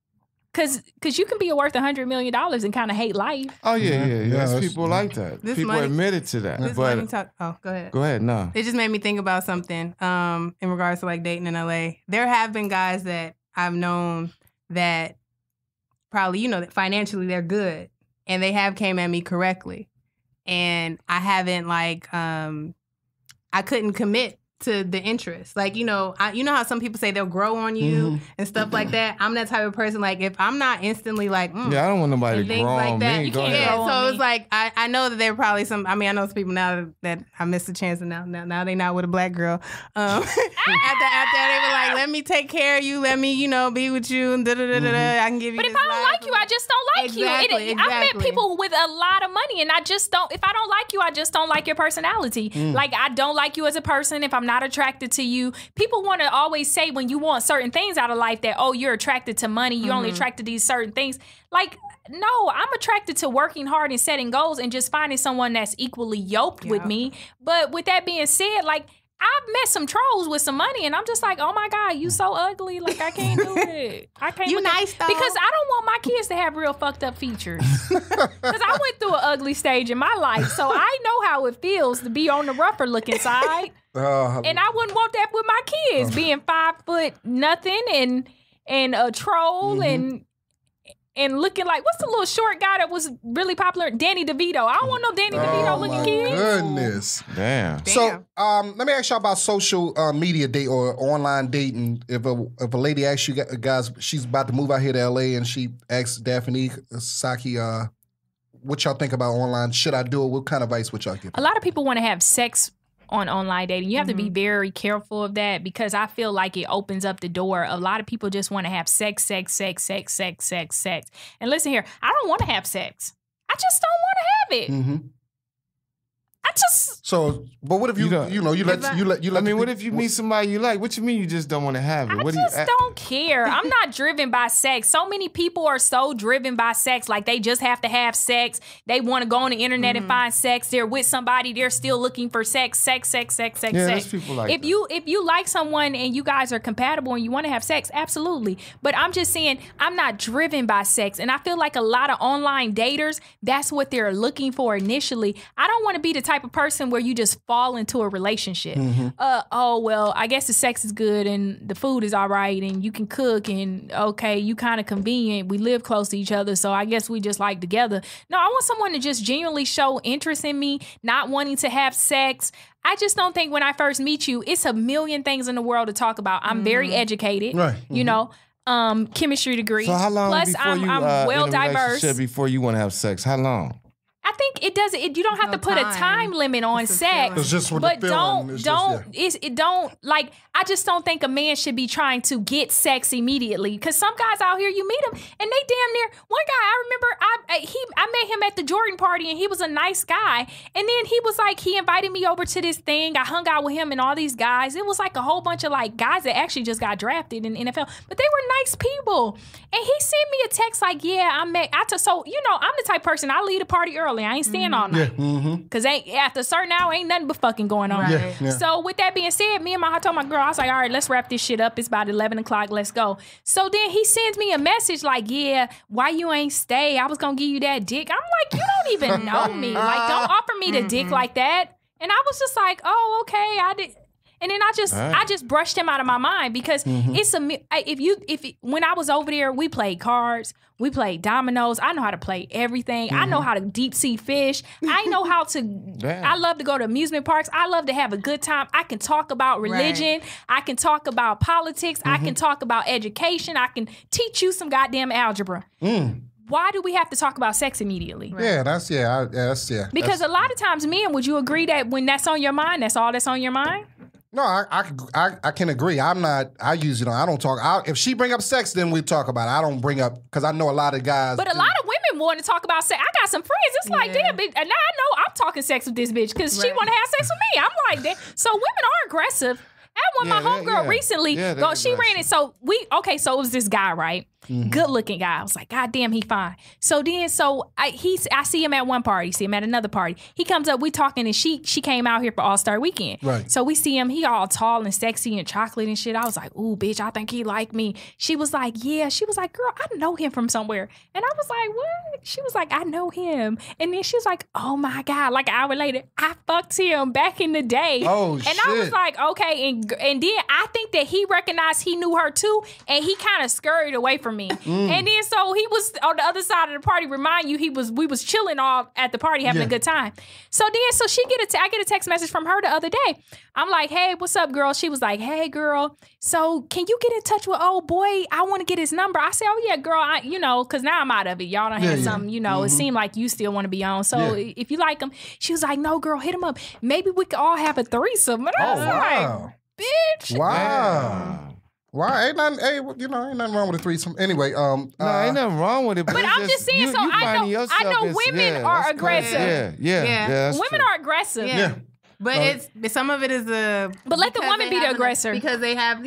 Cause you can be worth $100 million and kind of hate life. Oh yeah. There's people like that. People admitted to that. Oh, go ahead. Go ahead. No. It just made me think about something. In regards to like dating in LA, there have been guys that I've known that probably that financially they're good, and they have came at me correctly, and I haven't I couldn't commit to the interest. Like, how some people say they'll grow on you and stuff like that. I'm that type of person, like, if I'm not instantly like, I don't want nobody to grow on me. So it's like, I know that there are probably I know some people now that I missed a chance and now they not with a black girl. After they were like, let me take care of you, let me, be with you, and da-da-da-da-da, I can give you But this if I don't like you, I just don't like you. Exactly. I've met people with a lot of money, and I just don't, if I don't like you, I just don't like your personality. Like, I don't like you as a person if I'm not attracted to you. People want to always say when you want certain things out of life that, oh, you're attracted to money, you only attracted to these certain things. Like, no, I'm attracted to working hard and setting goals and just finding someone that's equally yoked with me. But with that being said, like, I've met some trolls with some money, and I'm just like, oh my God, you so ugly. Like, I can't do it. I can't. You nice though. Because I don't want my kids to have real fucked up features. Because I went through an ugly stage in my life, so I know how it feels to be on the rougher looking side. And I wouldn't want that with my kids, being 5 foot nothing and a troll and looking like, what's the little short guy that was really popular? Danny DeVito. I don't want no Danny DeVito looking kids. Goodness. Damn. So let me ask y'all about social media date or online dating. If a lady asks you guys, she's about to move out here to LA, and she asks Daphnique, Saki, what y'all think about online? Should I do it? What kind of advice would y'all give? A lot of people want to have sex on online dating. You have to be very careful of that, because I feel like it opens up the door. A lot of people just want to have sex. And listen here, I don't want to have sex. I just don't want to have it. But what if you let? I mean, what if you meet somebody you like? What you mean you just don't want to have it? I just don't care. I'm not driven by sex. So many people are so driven by sex, like they just have to have sex. They want to go on the internet and find sex. They're with somebody, they're still looking for sex. Yeah, there's people like that. If you like someone and you guys are compatible and you want to have sex, absolutely. But I'm just saying, I'm not driven by sex, and I feel like a lot of online daters, that's what they're looking for initially. I don't want to be the type of person where you just fall into a relationship. Oh, well, I guess the sex is good and the food is all right and you can cook and okay, you kind of convenient. We live close to each other, so I guess we just like together. No, I want someone to just genuinely show interest in me, not wanting to have sex. I just don't think when I first meet you, it's a million things in the world to talk about. I'm very educated, chemistry degree. So how long Plus, before I'm well in a diverse. relationship before you want to have sex? How long? I think it does. You don't have to put a time limit on sex. It's just what but the feeling. don't. I just don't think a man should be trying to get sex immediately. Because some guys out here, you meet them and they damn near. One guy, I remember, I met him at the Jordan party and he was a nice guy. And then he was like, he invited me over to this thing. I hung out with him and all these guys. It was like a whole bunch of like guys that actually just got drafted in the NFL, but they were nice people. And he sent me a text like, I'm the type of person, I leave the party early. I ain't staying all night. Because after a certain hour, ain't nothing but fucking going on. Right. So with that being said, I told my girl, I was like, all right, let's wrap this shit up. It's about 11 o'clock. Let's go. So then he sends me a message like, why you ain't stay? I was going to give you that dick. I'm like, you don't even know me. Like, don't offer me the dick like that. And I was just like, oh, okay, I did. And then I just brushed him out of my mind because it's when I was over there, we played cards, we played dominoes. I know how to play everything. I know how to deep sea fish. I know how to. I love to go to amusement parks. I love to have a good time. I can talk about religion. Right. I can talk about politics. I can talk about education. I can teach you some goddamn algebra. Why do we have to talk about sex immediately? Right. That's Because a lot of times, men, would you agree that when that's on your mind, that's all that's on your mind? No, I can agree. I don't talk. If she bring up sex, then we talk about it. I don't bring up, because I know a lot of guys. But a lot of women want to talk about sex. I got some friends. It's like, damn, bitch. And now I know I'm talking sex with this bitch because she want to have sex with me. I'm like, that. So women are aggressive. I won my homegirl recently. She ran it. So it was this guy, right? Good looking guy. I was like, God damn, he fine. So then, I see him at one party, see him at another party. He comes up, we talking, and she came out here for All-Star Weekend. Right. So we see him, he all tall and sexy and chocolate and shit. I was like, ooh, bitch, I think he like me. She was like, yeah. She was like, girl, I know him from somewhere. And I was like, what? She was like, I know him. And then she was like, oh my God. Like an hour later, I fucked him back in the day. Oh, shit. And I was like, okay. And then I think that he recognized he knew her too, and he kind of scurried away from me. And then so he was on the other side of the party. Remind you, we was chilling all at the party having a good time. So then I get a text message from her the other day. I'm like, hey, what's up, girl? She was like, hey, girl. So can you get in touch with old boy? I want to get his number. I said, oh yeah, girl. Because now I'm out of it. Y'all done had something. It seemed like you still want to be on. So if you like him, she was like, no, girl, hit him up. Maybe we could all have a threesome. And I was like, bitch. Wow. Why? Ain't nothing wrong with a threesome. Anyway, no, ain't nothing wrong with it. But I'm just saying, I know women are aggressive. Yeah. Women are aggressive. Yeah. But some of it is but let the woman be the aggressor because they have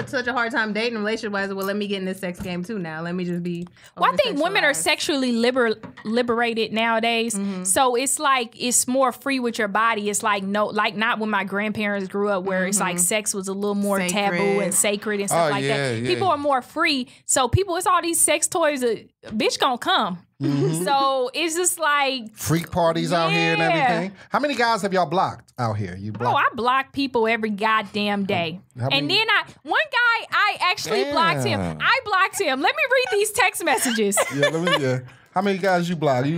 such a hard time dating relationship wise. Well, let me get in this sex game too now. Let me just be. Well, I think women are sexually liberated nowadays, so it's like it's more free with your body. It's like not when my grandparents grew up where it's like sex was a little more taboo and sacred and stuff that. People are more free, so it's all these sex toys. Bitch gonna come. So it's just like freak parties out here and everything. How many guys have y'all blocked out here? I block people every goddamn day. And then one guy, I actually blocked him. I blocked him. Let me read these text messages. How many guys you blocked?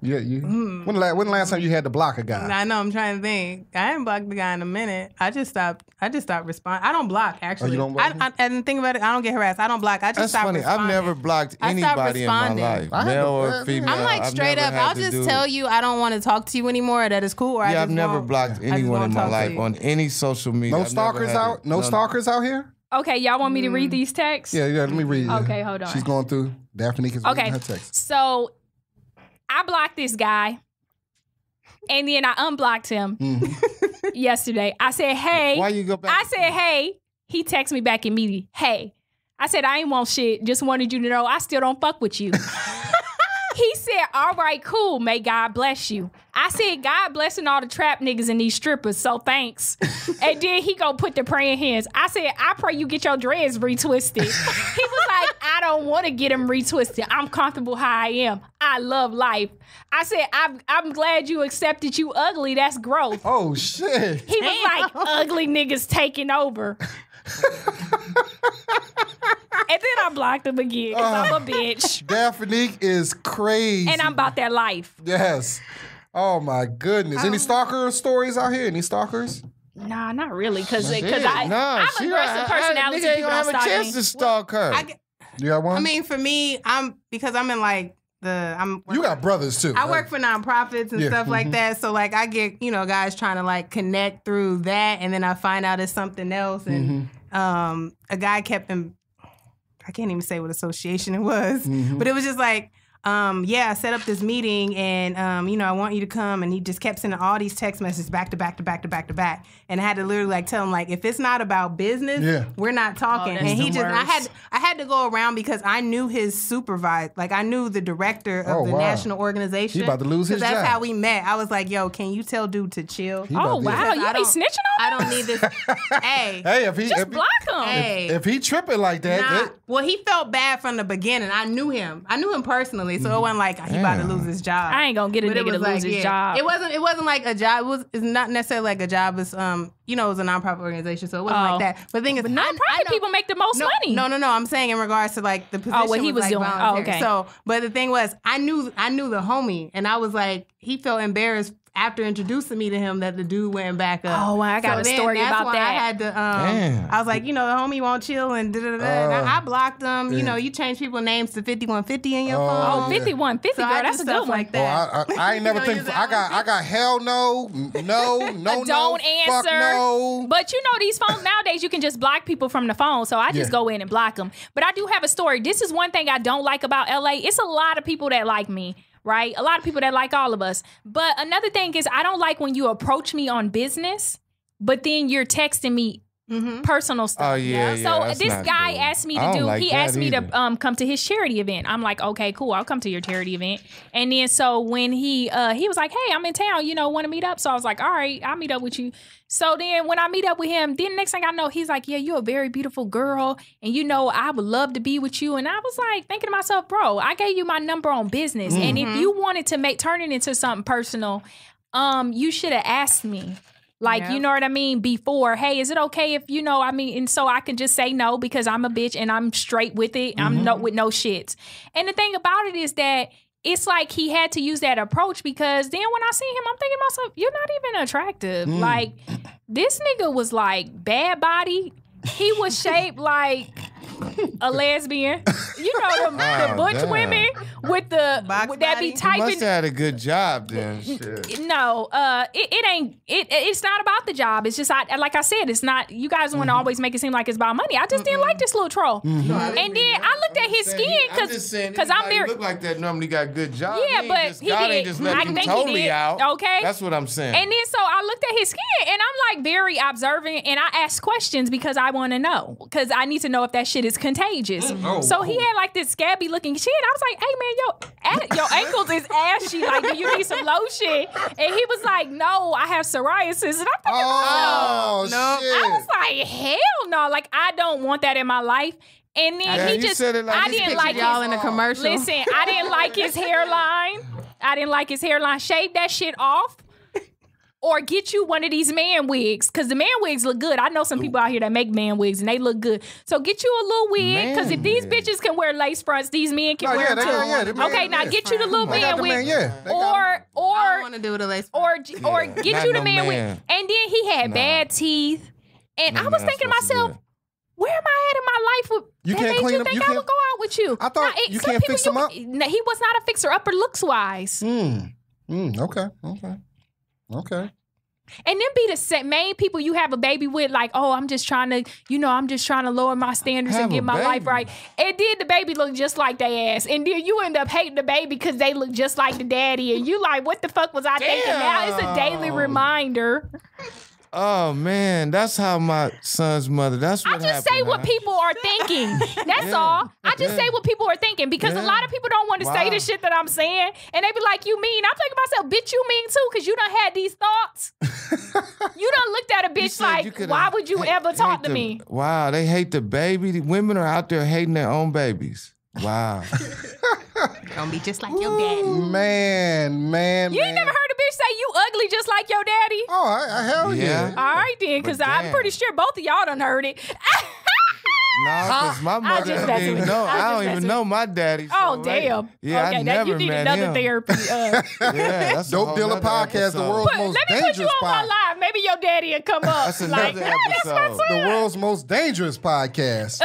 When the last time you had to block a guy? I know. I'm trying to think. I haven't blocked the guy in a minute. I just stopped responding. I don't block actually. Oh, you don't block? I didn't think about it. I don't get harassed. I don't block. I just stop responding. I've never blocked anybody in my life, male or female. I'm like straight up. I'll just tell you I don't want to talk to you anymore. Or that is cool. Or I've never blocked anyone in my life on any social media. No stalkers out. No stalkers out here. Okay, y'all want me to read these texts? Yeah. Let me read. Okay, hold on. She's going through. Daphnique is reading her text. So I blocked this guy. And then I unblocked him yesterday. I said, hey. Why you go back? I said, hey. He texted me back immediately. Hey. I said, I ain't want shit. Just wanted you to know I still don't fuck with you. He said, all right, cool. May God bless you. I said, God blessing all the trap niggas and these strippers, so thanks. And then he go put the praying hands. I said, I pray you get your dreads retwisted. He was like, I don't want to get them retwisted. I'm comfortable how I am. I love life. I said, I'm glad you accepted you ugly. That's growth. Oh, shit. He was like, ugly niggas taking over. And then I blocked him again because I'm a bitch. Daphnique is crazy. And I'm about that life. Yes. Oh, my goodness. Any stalker stories out here? Any stalkers? Nah, not really. Because I'm aggressive personality. Nigga ain't gonna have a chance to stalk her. You got one? I mean, for me, because I'm in like you got brothers too. I work for nonprofits and stuff like that. So like I get, guys trying to like connect through that, and then I find out it's something else. And a guy kept him. I can't even say what association it was, but it was just like, I set up this meeting and, I want you to come. And he just kept sending all these text messages back to back to back to back to back. And I had to literally like tell him like, if it's not about business, we're not talking. And he I had to go around because I knew his supervisor, like I knew the director of the national organization. He about to lose his job. That's how we met. I was like, yo, can you tell dude to chill? Oh, wow. You be snitching on I don't need this. Hey, just block him. If he tripping like that. Well, he felt bad from the beginning. I knew him personally. So it wasn't like he about to lose his job. I ain't gonna get a nigga to lose his job. It wasn't like a job. It's not necessarily like a job. It's it was a nonprofit organization, so it wasn't like that. But the thing is, nonprofit people make the most money. No. I'm saying in regards to like the position. Oh, what he was doing. Voluntary. Oh, okay. So, but the thing was, I knew the homie, and I was like, he felt embarrassed after introducing me to him that the dude went back up. Oh, I got a story about that. I had to, I was like, the homie won't chill and da-da-da-da. And I blocked them. You change people's names to 5150 in your phone. Oh, 5150, girl, that's a good one. Like that. I ain't never think, I got hell no, don't answer. Fuck no. But these phones nowadays, you can just block people from the phone. So I just go in and block them. But I do have a story. This is one thing I don't like about LA. It's a lot of people that like me. Right? A lot of people that like all of us. But another thing is I don't like when you approach me on business, but then you're texting me personal stuff. Oh yeah. So that's this not guy cool. asked me I to don't do. like He that asked me either. to come to his charity event. I'm like, okay, cool. I'll come to your charity event. And then so when he was like, hey, I'm in town. Want to meet up? So I was like, all right, I'll meet up with you. So then when I meet up with him, then next thing I know, he's like, yeah, you're a very beautiful girl, and I would love to be with you. And I was like thinking to myself, bro, I gave you my number on business, and if you wanted to turn it into something personal, you should have asked me. Like, you know what I mean? Before, hey, is it okay if, and so I can just say no because I'm a bitch and I'm straight with it. I'm with no shits. And the thing about it is that it's like he had to use that approach because then when I see him, I'm thinking to myself, you're not even attractive. Like, this nigga was like bad body. He was shaped like a lesbian. The butch women with the that be typing. You must have had a good job then. Shit. No, it ain't. It's not about the job. It's just like I said, it's not. You guys want to always make it seem like it's about money. I just didn't like this little troll. And then I looked at his skin because I'm married. Look like that normally got good job. Yeah, but God he ain't did. just let I him think totally he did. out. Okay, that's what I'm saying. And then so I looked at his skin and I'm like very observant and I asked questions because I want to know because I need to know if that shit is contagious. So he had like this scabby looking shit. I was like, hey man, your ankles is ashy. Like, do you need some lotion? And he was like, no, I have psoriasis. And I'm thinking, shit. I was like, hell no. Like, I don't want that in my life. And then he just, I didn't like y'all in a commercial. Listen, I didn't like his hairline. Shave that shit off. Or get you one of these man wigs, because the man wigs look good. I know some people out here that make man wigs, and they look good. So get you a little wig, because if these bitches can wear lace fronts, these men can wear them too. Okay, now get you the little man wig. Or I want to do with a lace front. Or get you the man wig. And then he had bad teeth. And I was thinking to myself, where am I at in my life with you can't clean them? I would go out with you. I thought you can't fix them up? He was not a fixer-upper looks-wise. Okay. And then be the main people you have a baby with, like, oh, I'm just trying to lower my standards and get my life right. And then the baby look just like they ass. And then you end up hating the baby because they look just like the daddy. And you like, what the fuck was I thinking? Now it's a daily reminder. Oh man, that's how my son's mother. That's what I just say what people are thinking. That's all. I just say what people are thinking because a lot of people don't want to say the shit that I'm saying, and they be like, "You mean?" I'm thinking to myself, "Bitch, you mean too?" Because you done had these thoughts. You done looked at a bitch like, "Why would you ever talk to me?" Wow, they hate the baby. The women are out there hating their own babies. Wow. Gonna be just like your daddy. Man. You ain't never heard a bitch say you ugly just like your daddy? Oh, hell yeah. All right then, because I'm pretty sure both of y'all done heard it. No, because my mother didn't even know. I don't even know my daddy. Oh, damn. Yeah, okay, I never you need met another him. therapy. Yeah, that's Dope Dealer Podcast, the world's most let me dangerous put you on my live. Maybe your daddy will come up. That's another episode. The world's most dangerous podcast.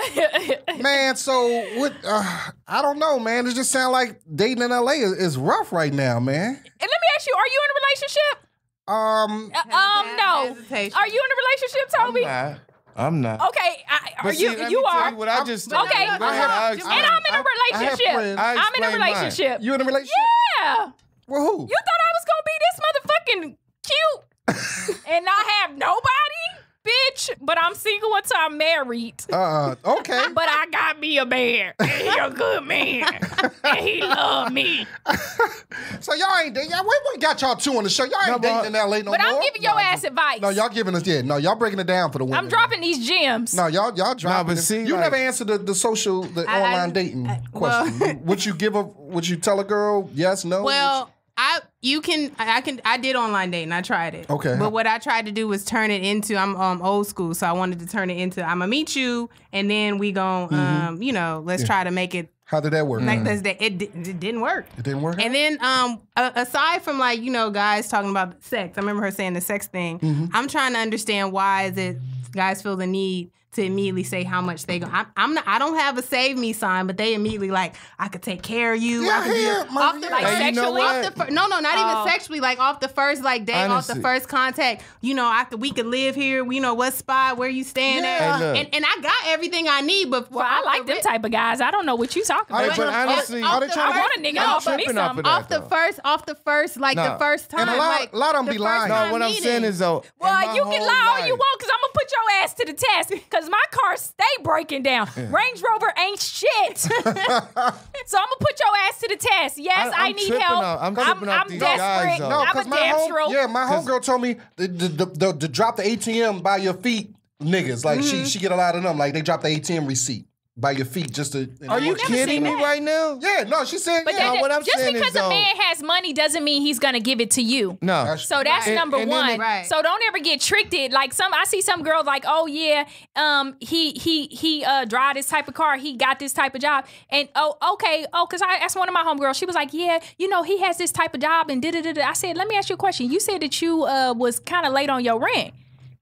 Man, so what? I don't know, man. It just sounds like dating in LA is rough right now, man. And let me ask you, are you in a relationship? No. Hesitation. Are you in a relationship, Toby? I'm not. Okay, you are. What I just okay, and I'm in a relationship. I'm in a relationship. You in a relationship? Yeah. Well, who? You thought I was gonna be this motherfucking cute and not have nobody? Bitch, but I'm single until I'm married. Okay. But I got me a man. And he a good man. And he love me. So y'all ain't dating. What got y'all two on the show? Y'all ain't dating in LA no more. But I'm giving your ass advice. No, y'all giving us, y'all breaking it down for the women. I'm dropping these gems. No, y'all dropping it. See, you never answered the online dating question. Would you tell a girl yes, no? Well, I did online dating. I tried it. Okay. But what I tried to do was turn it into, I'm old school, so I wanted to turn it into, I'm gonna meet you, and then we gon' let's try to make it. How did that work? Like it didn't work. It didn't work. And then aside from guys talking about sex, I remember her saying the sex thing. I'm trying to understand why is it guys feel the need to immediately say how much they go. I don't have a save me sign, but they immediately like, I could take care of you. Yeah, I could not even sexually, like off the first like date, off the first contact. You know, we could live here. You know what spot, where you staying at, and I got everything I need. But I like them type of guys. I don't know what you talking about. But honestly, I want a nigga offer me something. Off the first, like the first time. And a lot of them be lying. No, what I'm saying is though. Well, you can lie all you want because I'm gonna put your ass to the test because my car stay breaking down. Range Rover ain't shit. So I'm gonna put your ass to the test. Yes, I need help. I'm desperate. Guys, no, I'm a my homegirl told me to drop the ATM by your feet, niggas. Like she get a lot of them. Like they drop the ATM receipt by your feet just to. Are you kidding me right now? Yeah, no, she said. But what I'm just saying because a man has money doesn't mean he's gonna give it to you. No. So that's number one. So don't ever get tricked. Like I see some girls like, oh yeah, he drive this type of car, he got this type of job, and because I asked one of my homegirls, she was like, yeah, you know, he has this type of job and da-da-da-da. I said, let me ask you a question. You said that you was kind of late on your rent.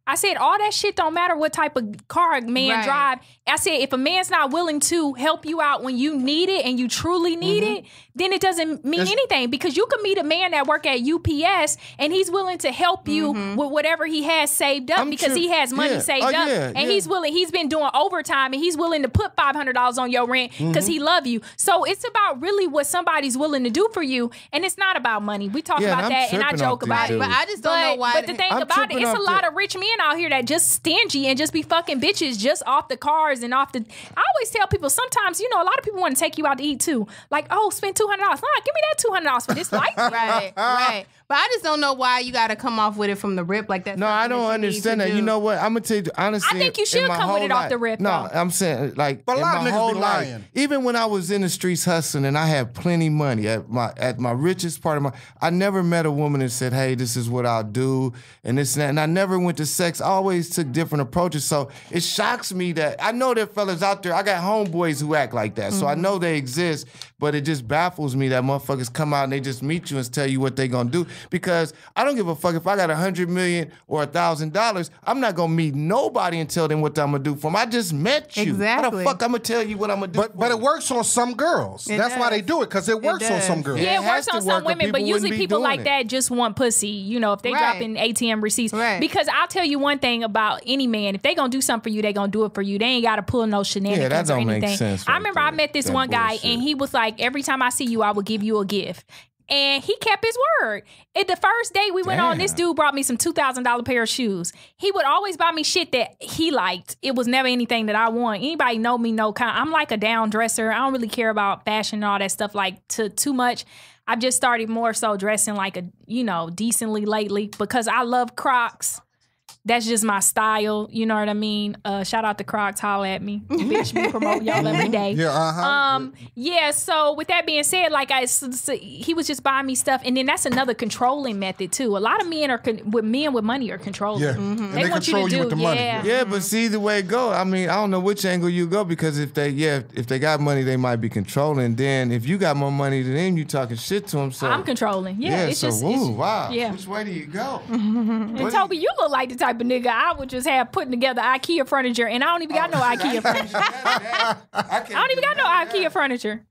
I said, all that shit don't matter what type of car a man drive. I said, if a man's not willing to help you out when you need it and you truly need it, then it doesn't mean anything. Because you can meet a man that work at UPS and he's willing to help you with whatever he has saved up because he has money saved up. And he's been doing overtime and he's willing to put $500 on your rent because he love you. So it's about really what somebody's willing to do for you. And it's not about money. We talk about that and I joke about it. But I just don't know why. But the thing about it, it's a lot of rich men out here that just stingy and just be fucking bitches just off the cars and off the. I always tell people sometimes, you know, a lot of people want to take you out to eat too. Like, oh, spend $200. Nah, give me that $200 for this life. Right. But I just don't know why you got to come off with it from the rip like that. No, I don't understand that. You know what? I'm gonna tell you honestly. I think you should come with it off the rip. No, I'm saying like, but a lot of niggas be lying. Even when I was in the streets hustling and I had plenty money at my richest part of I never met a woman that said, "Hey, this is what I'll do," and this and that. And I never went to sex. I always took different approaches. So it shocks me that I know there fellas out there. I got homeboys who act like that, so I know they exist. But it just baffles me that motherfuckers come out and they just meet you and tell you what they gonna do. Because I don't give a fuck if I got $100 million or $1,000. I'm not gonna meet nobody and tell them what I'm gonna do for them. I just met you. Exactly. How the fuck I'm gonna tell you what I'm gonna do? But it works on some girls. That's why they do it, because it works on some girls. Yeah, it works on some women, but usually people like that just want pussy. You know, if they drop in ATM receipts. Because I'll tell you one thing about any man: if they gonna do something for you, they gonna do it for you. They ain't gotta pull no shenanigans or anything. Make sense. I remember I met this one guy, and he was like, every time I see you, I will give you a gift. And he kept his word. At the first date we went on, this dude brought me some $2,000 pair of shoes. He would always buy me shit that he liked. It was never anything that I want. Anybody know me, I'm like a down dresser. I don't really care about fashion and all that stuff like too much. I've just started more so dressing like decently lately because I love Crocs. That's just my style, you know what I mean? Shout out to Crocs, holla at me. Bitch, we promote y'all every day. Yeah, so with that being said, like he was just buying me stuff, and then that's another controlling method too. A lot of men with money are controlling. Yeah, they want you to do with the money. Yeah, but see the way it go. I mean, I don't know which angle you go because if they got money, they might be controlling. Then if you got more money than them, you talking shit to them. So I'm controlling. Yeah, it's just wow. Yeah. Which way do you go? And Toby, you look like the type of nigga I would just have putting together IKEA furniture, and I don't even got no IKEA furniture. I don't even got no IKEA furniture.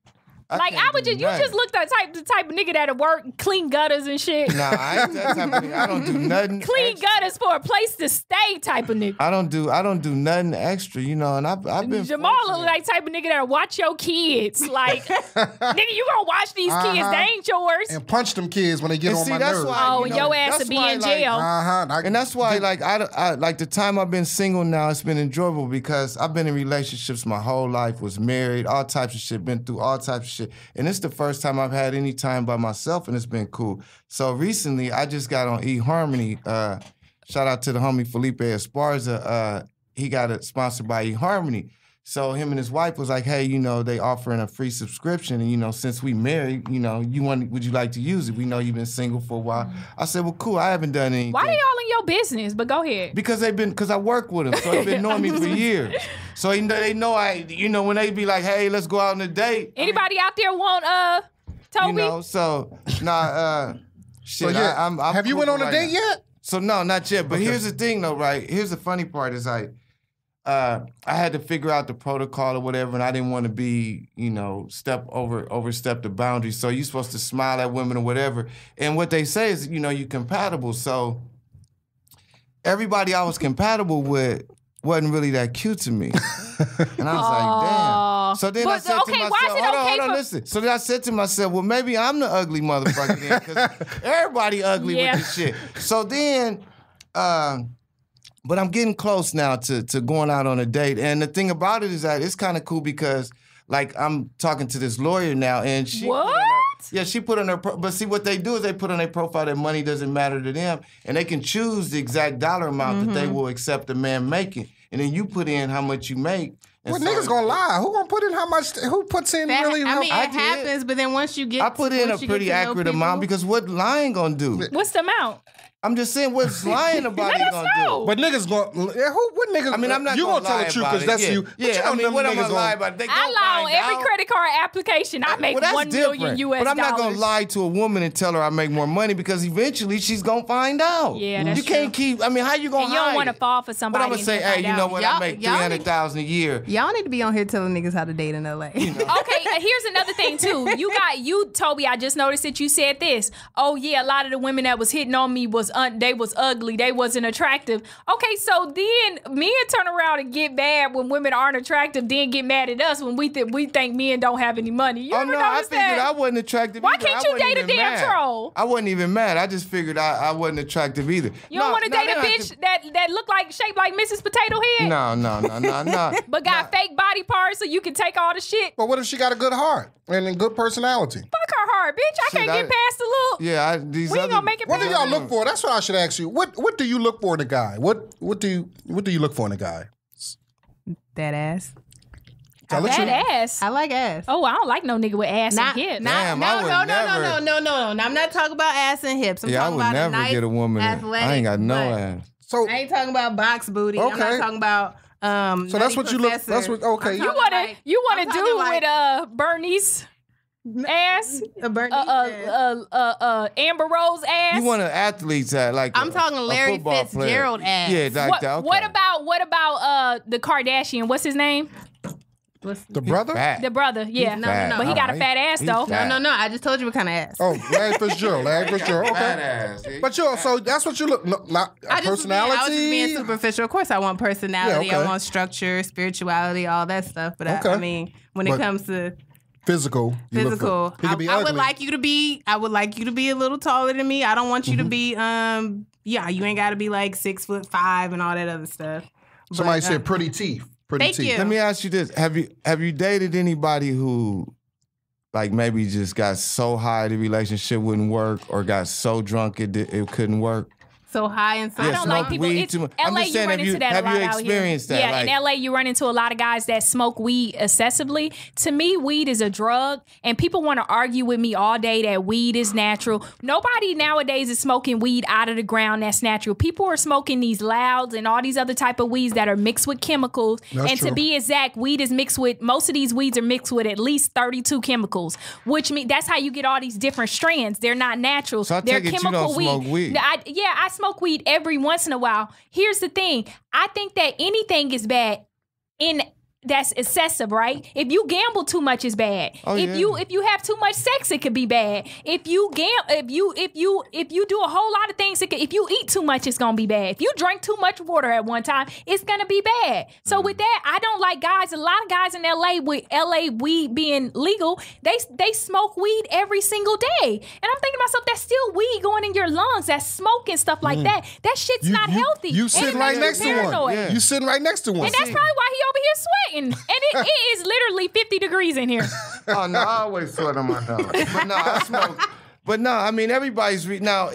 Like I would just, you just look the type of nigga that'll work, clean gutters and shit. Nah, I ain't that type of nigga. I don't do nothing. Clean gutters for a place to stay, type of nigga. I don't do nothing extra, you know. And I've been Jamal look like type of nigga that'll watch your kids. Like, nigga, you gonna watch these kids? They ain't yours. And punch them kids when they get on my nerves. Why, your ass will be in jail. And that's why, like, I like the time I've been single now, it's been enjoyable because I've been in relationships my whole life, was married, all types of shit, been through all types of shit. And it's the first time I've had any time by myself, and it's been cool. So recently, I just got on eHarmony. Shout out to the homie Felipe Esparza. He got it sponsored by eHarmony. So him and his wife was like, hey, they offering a free subscription. And, since we married, would you like to use it? We know you've been single for a while. I said, well, cool. I haven't done anything. Why they all in your business? But go ahead. Because I work with them. So they've been knowing me for years. So they know when they be like, hey, let's go out on a date. Anybody out there want, Toby? Shit. So, I'm have you went on a date yet? So no, not yet. But here's the thing though, right? Here's the funny part is I had to figure out the protocol or whatever, and I didn't want to be, overstep the boundaries. So you're supposed to smile at women or whatever. And what they say is, you're compatible. So everybody I was compatible with wasn't really that cute to me. And I was like, damn. So then I said to myself, hold on, listen. So then I said to myself, well, maybe I'm the ugly motherfucker then, because everybody ugly with this shit. So then, but I'm getting close now to going out on a date. And the thing about it is that it's kind of cool because, like, I'm talking to this lawyer now, and she... What? She put on her... But see, what they do is they put on their profile that money doesn't matter to them, and they can choose the exact dollar amount that they will accept a man making. And then you put in how much you make. Well, niggas gonna lie. Who gonna put in how much? Who puts in really? I mean, it happens, but then once you get... I put in a pretty accurate amount because what lying gonna do? What's the amount? I'm just saying, what's lying about it gonna do? But niggas gonna... What niggas... I mean, I'm not you gonna tell the truth because that's you. Yeah, I mean, what I'm gonna lie about? I lie on every credit card application. I make $1 million US. But I'm not gonna lie to a woman and tell her I make more money because eventually she's gonna find out. Yeah, that's true. You can't keep... I mean, how you gonna hide? You don't want to fall for somebody. But I'm gonna say, hey, you know what? I make $300,000 a year. Y'all need to be on here telling niggas how to date in LA. Okay, here's another thing too. Toby, I just noticed that you said this. Oh yeah, a lot of the women that was hitting on me they was ugly. They wasn't attractive. Okay, so then men turn around and get mad when women aren't attractive, then get mad at us when we think men don't have any money. You ever notice that? I figured I wasn't attractive Why either. can't you date a damn troll? I wasn't even mad. I just figured I wasn't attractive either. You don't want to date a bitch that look shaped like Mrs. Potato Head? No. But got fake body parts so you can take all the shit? But what if she got a good heart and a good personality? Fuck her heart, bitch. I can't get past the little... Yeah, we ain't gonna make it past. What do y'all look for? That's what I should ask you. What do you look for in a guy? What do you look for in a guy? That ass. Ass. I like ass. Oh, I don't like no nigga with ass and hips. No. I'm not talking about ass and hips. I'm talking about I would never get a woman. I ain't got no ass. So I ain't talking about box booty. Okay. I'm not talking about so that's what you look. That's what. Okay. You want to do with Bernice ass? Amber Rose ass? You want an athlete's ass, like I'm talking Larry Fitzgerald ass. Yeah, like that. Okay. What about the Kardashian? What's his name? The brother? The brother, yeah. No. But he got a fat ass, though. No. I just told you what kind of ass. Oh, Larry Fitzgerald. Okay. Ass. But so that's what you look. Not personality. I was just being superficial. Of course, I want personality. Yeah, okay. I want structure, spirituality, all that stuff. But I mean, when it comes to physical, I would like you to be. I would like you to be a little taller than me. I don't want you to be. You ain't got to be like 6'5" and all that other stuff. Somebody said pretty teeth. Thank you. Let me ask you this: Have you dated anybody who, like, maybe just got so high the relationship wouldn't work, or got so drunk it couldn't work? So high and so I don't like people. Weed too much. LA, you run into that a lot out here. Have you experienced that? Yeah, in LA, you run into a lot of guys that smoke weed excessively. To me, weed is a drug, and people want to argue with me all day that weed is natural. Nobody nowadays is smoking weed out of the ground that's natural. People are smoking these louds and all these other type of weeds that are mixed with chemicals. That's true. To be exact, weed is mixed with, most of these weeds are mixed with at least 32 chemicals, which means that's how you get all these different strands. They're not natural. So They're you chemical don't smoke weed. I smoke weed every once in a while. Here's the thing. I think that anything is bad that's excessive, right? If you gamble too much is bad. If you have too much sex, it could be bad. If you do a whole lot of things, if you eat too much, it's gonna be bad. If you drink too much water at one time, it's gonna be bad. So with that, I don't like guys. A lot of guys in LA, with LA weed being legal, they smoke weed every single day. And I'm thinking to myself, that's still weed going in your lungs. That's smoke and stuff like that. That shit's not healthy. You sitting right next to one. Yeah. You sitting right next to one. And that's probably why he over here sweating. And it is literally 50 degrees in here. Oh no, I always sweat on my nose. But no, I smoke. But no, I mean everybody's now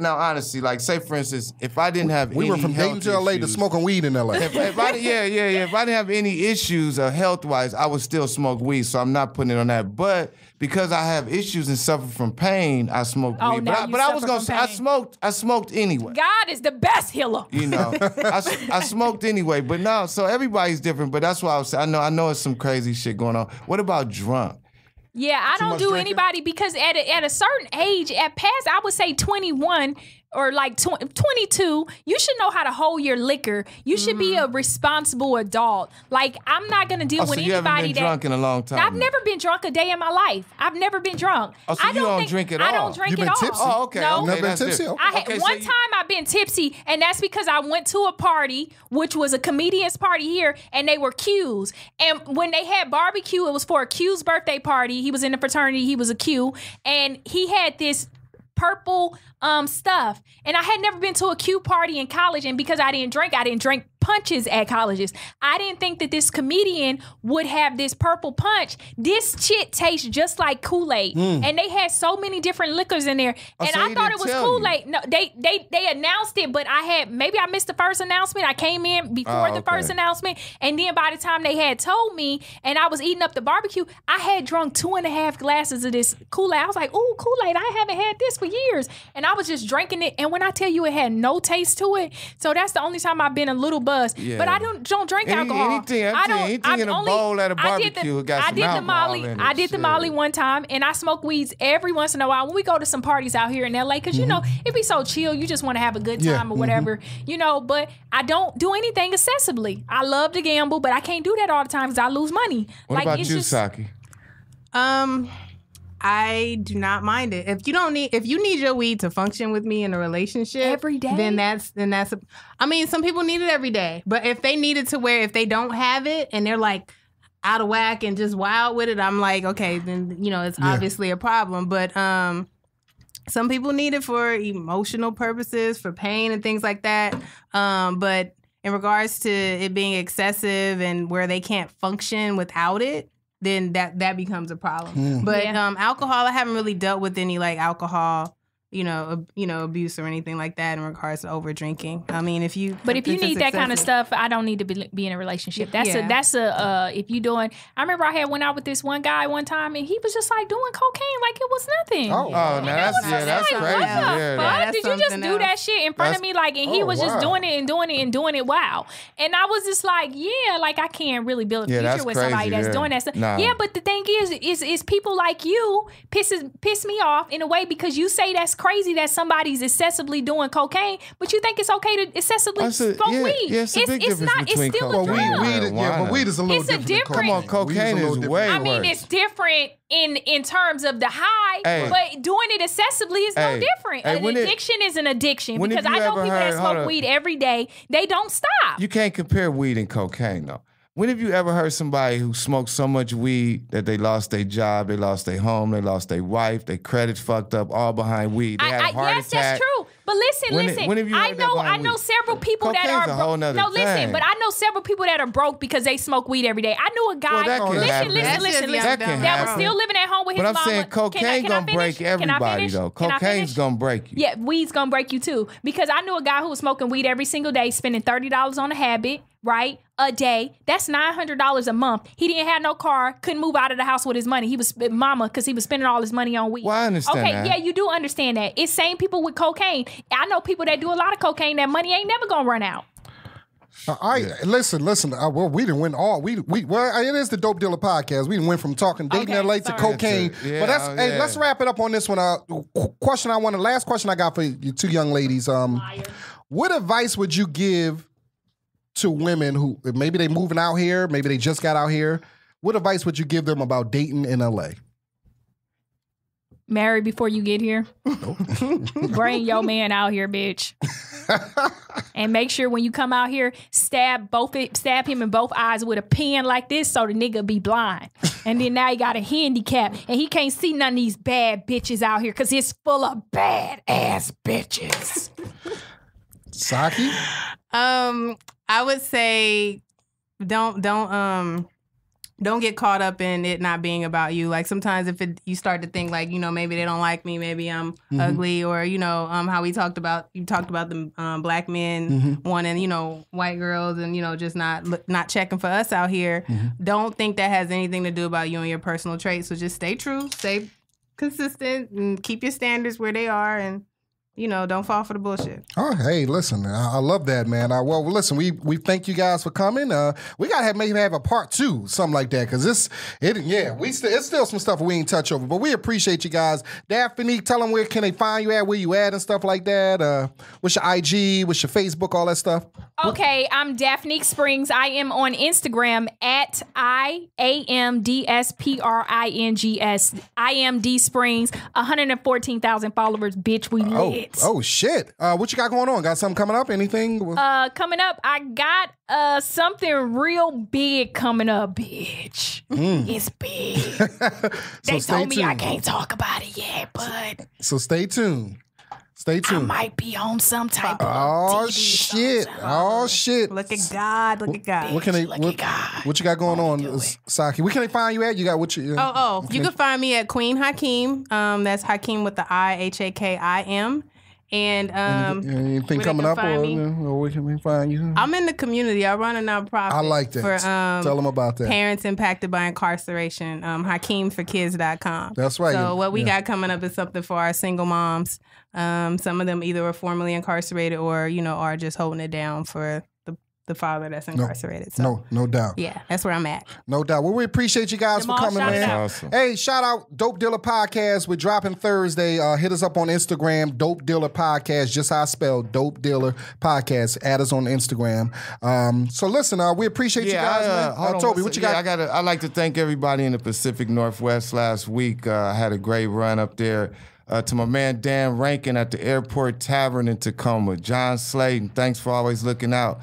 honestly, like say for instance, if I didn't have we any went from Dayton to LA to smoking weed in LA. If I didn't have any issues health wise, I would still smoke weed. So I'm not putting it on that. But because I have issues and suffer from pain, I smoke weed. But I was gonna say I smoked anyway. God is the best healer. You know, I smoked anyway. But no, so everybody's different. But that's why I was saying I know it's some crazy shit going on. What about drunk? Yeah, I don't do anybody because at a certain age, I would say 21, or like 22, you should know how to hold your liquor. You should be a responsible adult. Like, I'm not going to deal with so you anybody haven't been drunk in a long time. I've never been drunk a day in my life. I've never been drunk. Oh, so you don't drink at all? I don't drink You've been at all. tipsy? Oh, okay. No. Never been tipsy? One time I've been tipsy, and that's because I went to a party, which was a comedian's party here, and they were Qs. And when they had barbecue, it was for a Q's birthday party. He was in the fraternity. He was a Q. And he had this purple stuff. And I had never been to a Q party in college, and because I didn't drink punches at colleges. I didn't think that this comedian would have this purple punch. This shit tastes just like Kool-Aid. And they had so many different liquors in there. And so I thought it was Kool-Aid. No, they announced it, but maybe I missed the first announcement. I came in before the first announcement. And then by the time they had told me and I was eating up the barbecue, I had drunk 2.5 glasses of this Kool-Aid. I was like, ooh, Kool-Aid, I haven't had this for years. And I was just drinking it. And when I tell you it had no taste to it, so that's the only time I've been a little buzzed. Yeah. But I don't drink alcohol. Anything in a bowl at a barbecue, it got some alcohol in it. I did the Molly one time, and I smoke weeds every once in a while when we go to some parties out here in LA, because you know it be so chill. You just want to have a good time or whatever, you know. But I don't do anything excessively. I love to gamble, but I can't do that all the time because I lose money. What about you, Saki? I do not mind it. If you need your weed to function with me in a relationship every day, I mean, some people need it every day. But if they need it to where if they don't have it and they're like out of whack and just wild with it, I'm like, okay, then it's obviously a problem. But some people need it for emotional purposes, for pain and things like that. But in regards to it being excessive and where they can't function without it, then that becomes a problem. But alcohol, I haven't really dealt with any like alcohol, abuse or anything like that in regards to over drinking. I mean, if you need that kind of stuff, I don't need to be in a relationship. If you doing. I remember I had went out with this one guy one time, and he was just like doing cocaine like it was nothing. Oh, now that's crazy. Did you just do that shit in front of me? Like, and he was just doing it and doing it and doing it. Wow. And I was just like, like I can't really build a future with somebody that's doing that stuff. Nah. Yeah, but the thing is people like you piss me off in a way because you say that's crazy that somebody's excessively doing cocaine, but you think it's okay to excessively smoke weed. Yeah, it's a big difference between it's still a drug. But weed is a little different. Come on, cocaine is way worse. I mean, it's different in terms of the high, but doing it excessively is no different. An addiction is an addiction, because I know people that smoke weed every day, they don't stop. You can't compare weed and cocaine, though. When have you ever heard somebody who smoked so much weed that they lost their job, they lost their home, they lost their wife, their credit fucked up, all behind weed? They had a heart attack. That's true. But listen. When have you heard I know several people Cocaine's that are a whole nother thing. But I know several people that are broke because they smoke weed every day. I knew a guy. That was still living at home with his mama. But I'm saying cocaine gonna break everybody, though. Cocaine's gonna break you. Yeah, weed's gonna break you too. Because I knew a guy who was smoking weed every single day, spending $30 on a habit, right? A day. That's $900 a month. He didn't have no car, couldn't move out of the house with his money. He was because he was spending all his money on weed. Well, I understand that. Yeah, you do understand that. It's same people with cocaine. I know people that do a lot of cocaine. That money ain't never gonna run out. Listen. Well, we didn't win all. It is the Dope Dealer podcast. We didn't win from talking dating LA to cocaine. But let's wrap it up on this one. Last question I got for you two young ladies. What advice would you give to women who maybe they moving out here, maybe they just got out here? What advice would you give them about dating in LA? Marry before you get here. Bring your man out here, bitch. And make sure when you come out here, stab him in both eyes with a pen like this so the nigga be blind. And then now he got a handicap and he can't see none of these bad bitches out here because it's full of bad ass bitches. Saki? I would say don't get caught up in it not being about you. Like sometimes if you start to think like, maybe they don't like me, maybe I'm ugly, or how you talked about the black men wanting, white girls and just not checking for us out here. Don't think that has anything to do about you and your personal traits. So just stay true, stay consistent, and keep your standards where they are, and don't fall for the bullshit. Oh, hey, listen, I love that, man. Well, listen, we thank you guys for coming. We gotta maybe have a part 2, something like that, because it's still some stuff we ain't touch over, but we appreciate you guys. Daphnique, tell them where can they find you at, where you at, and stuff like that. What's your IG, what's your Facebook, all that stuff. Okay, I'm Daphnique Springs. I am on Instagram at IAMDSPRINGS. IMD Springs. 114,000 followers. Bitch, we lit. Oh shit! What you got going on? Got something coming up? Anything? Coming up, I got something real big coming up, bitch. It's big. They told me I can't talk about it yet, but so stay tuned. Stay tuned. I might be on some type of oh TV shit! show. Oh shit! Look at God! Look at God! What you got going on, Saki? Where can they find you at? You got what you? You can find me at Queen Hakeem. That's Hakeem with the I, HAKIM. And anything coming up, or where can we find you? I'm in the community. I run a nonprofit. I like that. For, tell them about that. Parents impacted by incarceration. HakeemForKids.com. That's right. So what we got coming up is something for our single moms. Some of them either are formerly incarcerated or are just holding it down for the father that's incarcerated. No doubt. Yeah, that's where I'm at. No doubt. Well, we appreciate you guys for coming, man. Awesome. Hey, shout out Dope Dealer Podcast. We're dropping Thursday. Hit us up on Instagram, Dope Dealer Podcast, just how I spell Dope Dealer Podcast. Add us on Instagram. So listen, we appreciate you guys, man. Toby, what you got? I'd like to thank everybody in the Pacific Northwest last week. I had a great run up there. To my man Dan Rankin at the Airport Tavern in Tacoma. John Slayton, thanks for always looking out.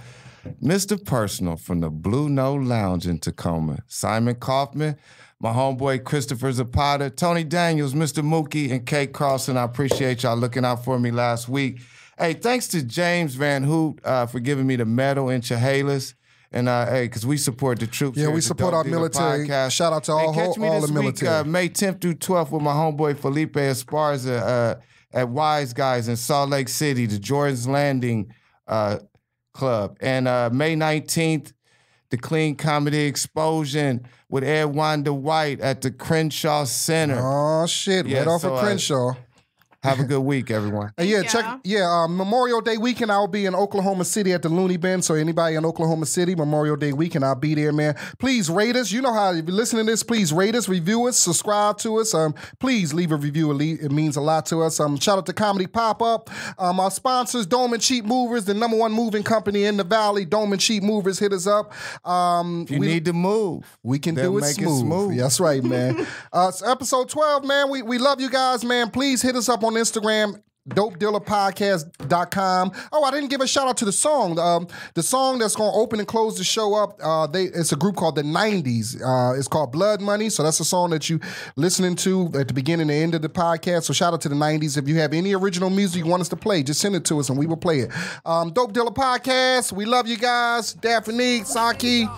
Mr. Personal from the Blue Note Lounge in Tacoma. Simon Kaufman, my homeboy Christopher Zapata, Tony Daniels, Mr. Mookie, and Kate Carlson. I appreciate y'all looking out for me last week. Hey, thanks to James Van Hoot for giving me the medal in Chehalis. And because we support the troops. Yeah, we support our military. Podcast. Shout out to all the military. Week, May 10th through 12th with my homeboy Felipe Esparza at Wise Guys in Salt Lake City, the Jordan's Landing Club. And May 19th, the Clean Comedy Explosion with Ed Wanda White at the Crenshaw Center. Oh, shit. Yeah, right off of Crenshaw. Have a good week, everyone. Memorial Day weekend, I'll be in Oklahoma City at the Looney Bin. So anybody in Oklahoma City, Memorial Day weekend, I'll be there, man. Please rate us. You know how, if you're listening to this, please rate us, review us, subscribe to us. Please leave a review. It means a lot to us. Shout out to Comedy Pop-Up. Our sponsors, Doman Cheap Movers, the #1 moving company in the Valley. Doman Cheap Movers, hit us up. If you need to move, we can do it smooth. That's right, man. It's episode 12, man. We love you guys, man. Please hit us up on Instagram, dopedealerpodcast.com. Oh, I didn't give a shout out to the song. The song that's going to open and close the show up, it's a group called the 90s. It's called Blood Money. So that's a song that you listening to at the beginning and end of the podcast. So shout out to the 90s. If you have any original music you want us to play, just send it to us and we will play it. Dope Dealer Podcast. We love you guys. Daphnique, Saki.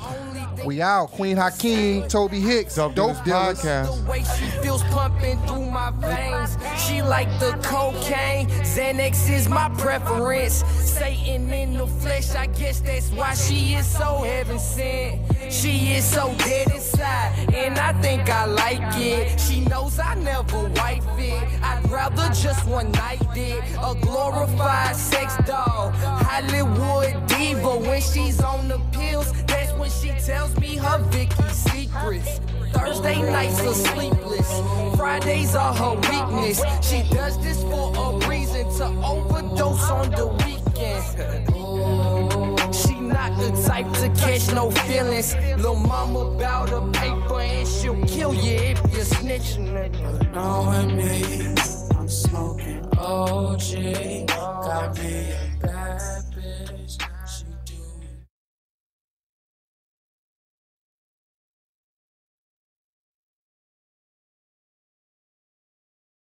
We out. Queen Hakeem, Toby Hixx, Dope Dealers. The way she feels pumping through my veins. She like the cocaine. Xanax is my preference. Satan in the flesh, I guess that's why she is so heaven sent. She is so dead inside, and I think I like it. She knows I never wife it. I'd rather just one night it. A glorified sex doll, Hollywood diva. When she's on the pills, that's when she tells me her Vicky secrets. Thursday nights are sleepless. Fridays are her weakness. She does this for a reason, to overdose on the weekend. She not the type to catch no feelings. Lil' mama bout her paper and she'll kill you if you snitch, nigga. Knowing me, I'm smoking OG. Got me a bad